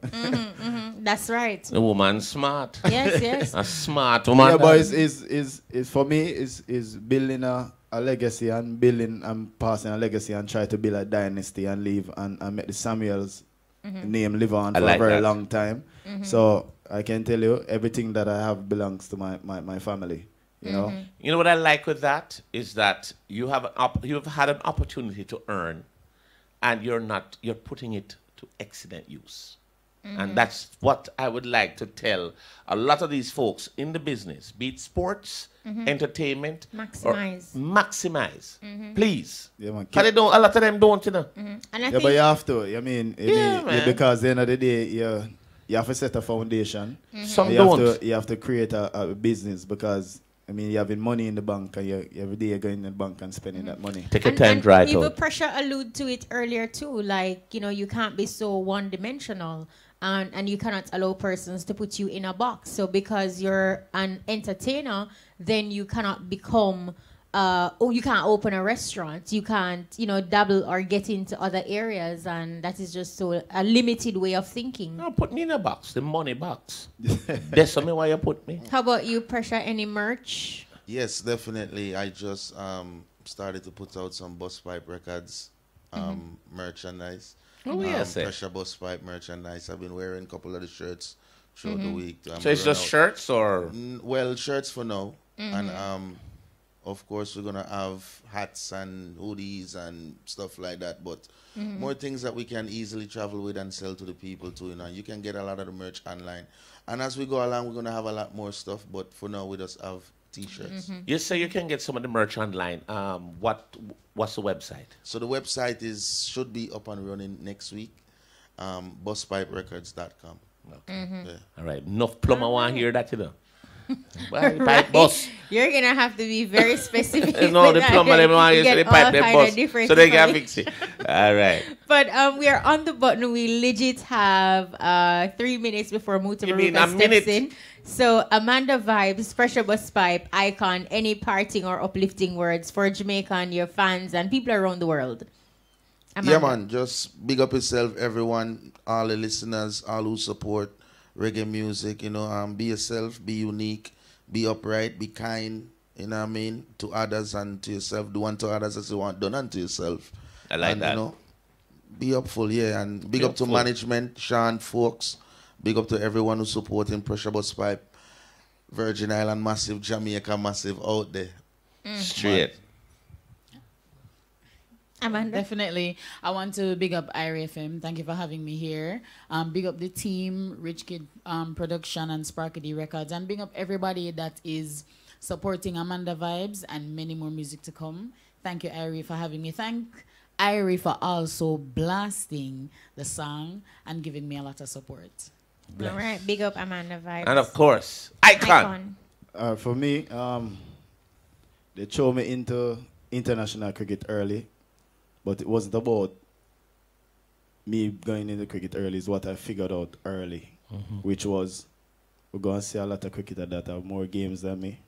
That's right. The woman's smart. Yes, yes. A smart woman. Yeah, but is for me is building a legacy and passing a legacy and try to build a dynasty and leave and make the Samuels name live on I for like a very that. long time. So I can tell you everything that I have belongs to my family. You know. You know what I like with that is that you have you've had an opportunity to earn, and you're putting it to excellent use. And that's what I would like to tell a lot of these folks in the business, be it sports, entertainment, Maximize. or maximize. Please. Yeah, man. Because a lot of them don't, you know. And I Yeah, think but you have to. I mean, man. because at the end of the day, you have to set a foundation. Some you don't. Have to, you have to create a business because, I mean, you're having money in the bank and every day you're going in the bank and spending that money. Take your time, dry it Even out. Pressure allude to it earlier too. Like, you can't be so one-dimensional. And you cannot allow persons to put you in a box. So because you're an entertainer, then you cannot become, you can't open a restaurant. You can't, dabble or get into other areas. And that is just so a limited way of thinking. No, put me in a box, the money box. That's something why you put me. How about you, Pressure? Any merch? Yes, definitely. I just started to put out some Bus Pipe Records merchandise. Oh, yes, eh. Pressure Bus Pipe merchandise. I've been wearing a couple of the shirts throughout the week. So it's just shirts or? Well, shirts for now. And of course, we're going to have hats and hoodies and stuff like that. But more things that we can easily travel with and sell to the people too. You can get a lot of the merch online. And as we go along, we're going to have a lot more stuff. But for now, we just have T-shirts. You say you can get some of the merch online. What's the website? So the website should be up and running next week. Buspiperecords.com. Okay. Yeah. All right. Enough plumber want to hear that, Pipe bus. You're going to have to be very specific. No, with the that. plumber, they want You to get the all pipe, they kind of bus. different So they can information. fix it. All right. But we are on the button. We legit have 3 minutes before You mean Mutamaruga a steps minute? in. So Amanda Vibes, Pressure Bus Pipe, Icon, any parting or uplifting words for Jamaica and your fans and people around the world? Amanda. Yeah, man. Just big up yourself, everyone, all the listeners, all who support reggae music. Be yourself, be unique, be upright, be kind. You know what I mean? To others and to yourself. Do unto others as you want done unto yourself. I like that. Be upful, yeah. And big up to management, Sean, folks. Big up to everyone who's supporting Pressure Bus Pipe, Virgin Island Massive, Jamaica Massive out there. Straight. Amanda? Definitely. I want to big up IRA FM. Thank you for having me here. Big up the team, Rich Kid Production and Sparky D Records. And big up everybody that is supporting Amanda Vibes and many more music to come. Thank you, IRA, for having me. Thank IRA for also blasting the song and giving me a lot of support. All right. Big up Amanda Vibes. And of course, Icon. For me, they threw me into international cricket early, but it wasn't about me going into cricket early. It's what I figured out early, which was we're going to see a lot of cricketers that have more games than me,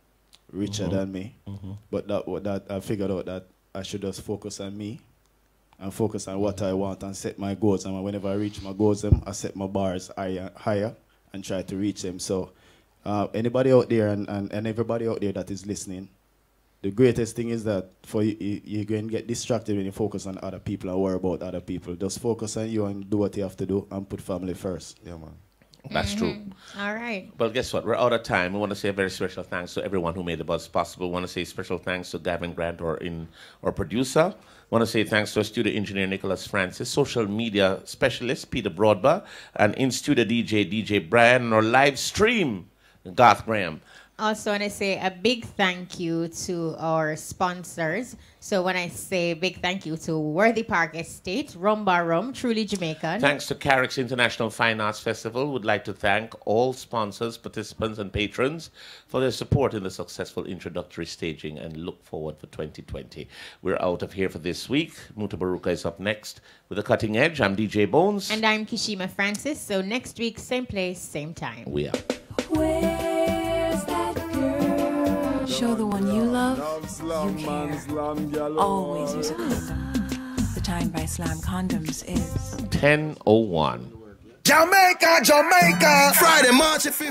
richer than me. But that I figured out that I should just focus on me and focus on what I want and set my goals. And whenever I reach my goals, I set my bars higher and try to reach them. So anybody out there and everybody out there that is listening, the greatest thing is that for you're going to get distracted when you focus on other people and worry about other people. Just focus on you and do what you have to do and put family first. Yeah, man. That's true. All right. Well, guess what? We're out of time. We want to say a very special thanks to everyone who made the buzz possible. We want to say special thanks to Gavin Grant, our producer. I want to say thanks to our studio engineer, Nicholas Francis, social media specialist, Peter Broadba, and in-studio DJ Brian, and our live stream, Garth Graham. Also, want to say a big thank you to our sponsors. So when I say big thank you to Worthy Park Estate, Rum Bar Rum, truly Jamaican. Thanks to Carrick's International Fine Arts Festival, would like to thank all sponsors, participants, and patrons for their support in the successful introductory staging and look forward for 2020. We're out of here for this week. Muta Baruka is up next with The Cutting Edge. I'm DJ Bones. And I'm Kishima Francis. So next week, same place, same time. We are. Where's that girl? Show the one you love, you care. Always use a condom. The time by Slam Condoms is 10:01. Jamaica, Jamaica. Friday, March 5th.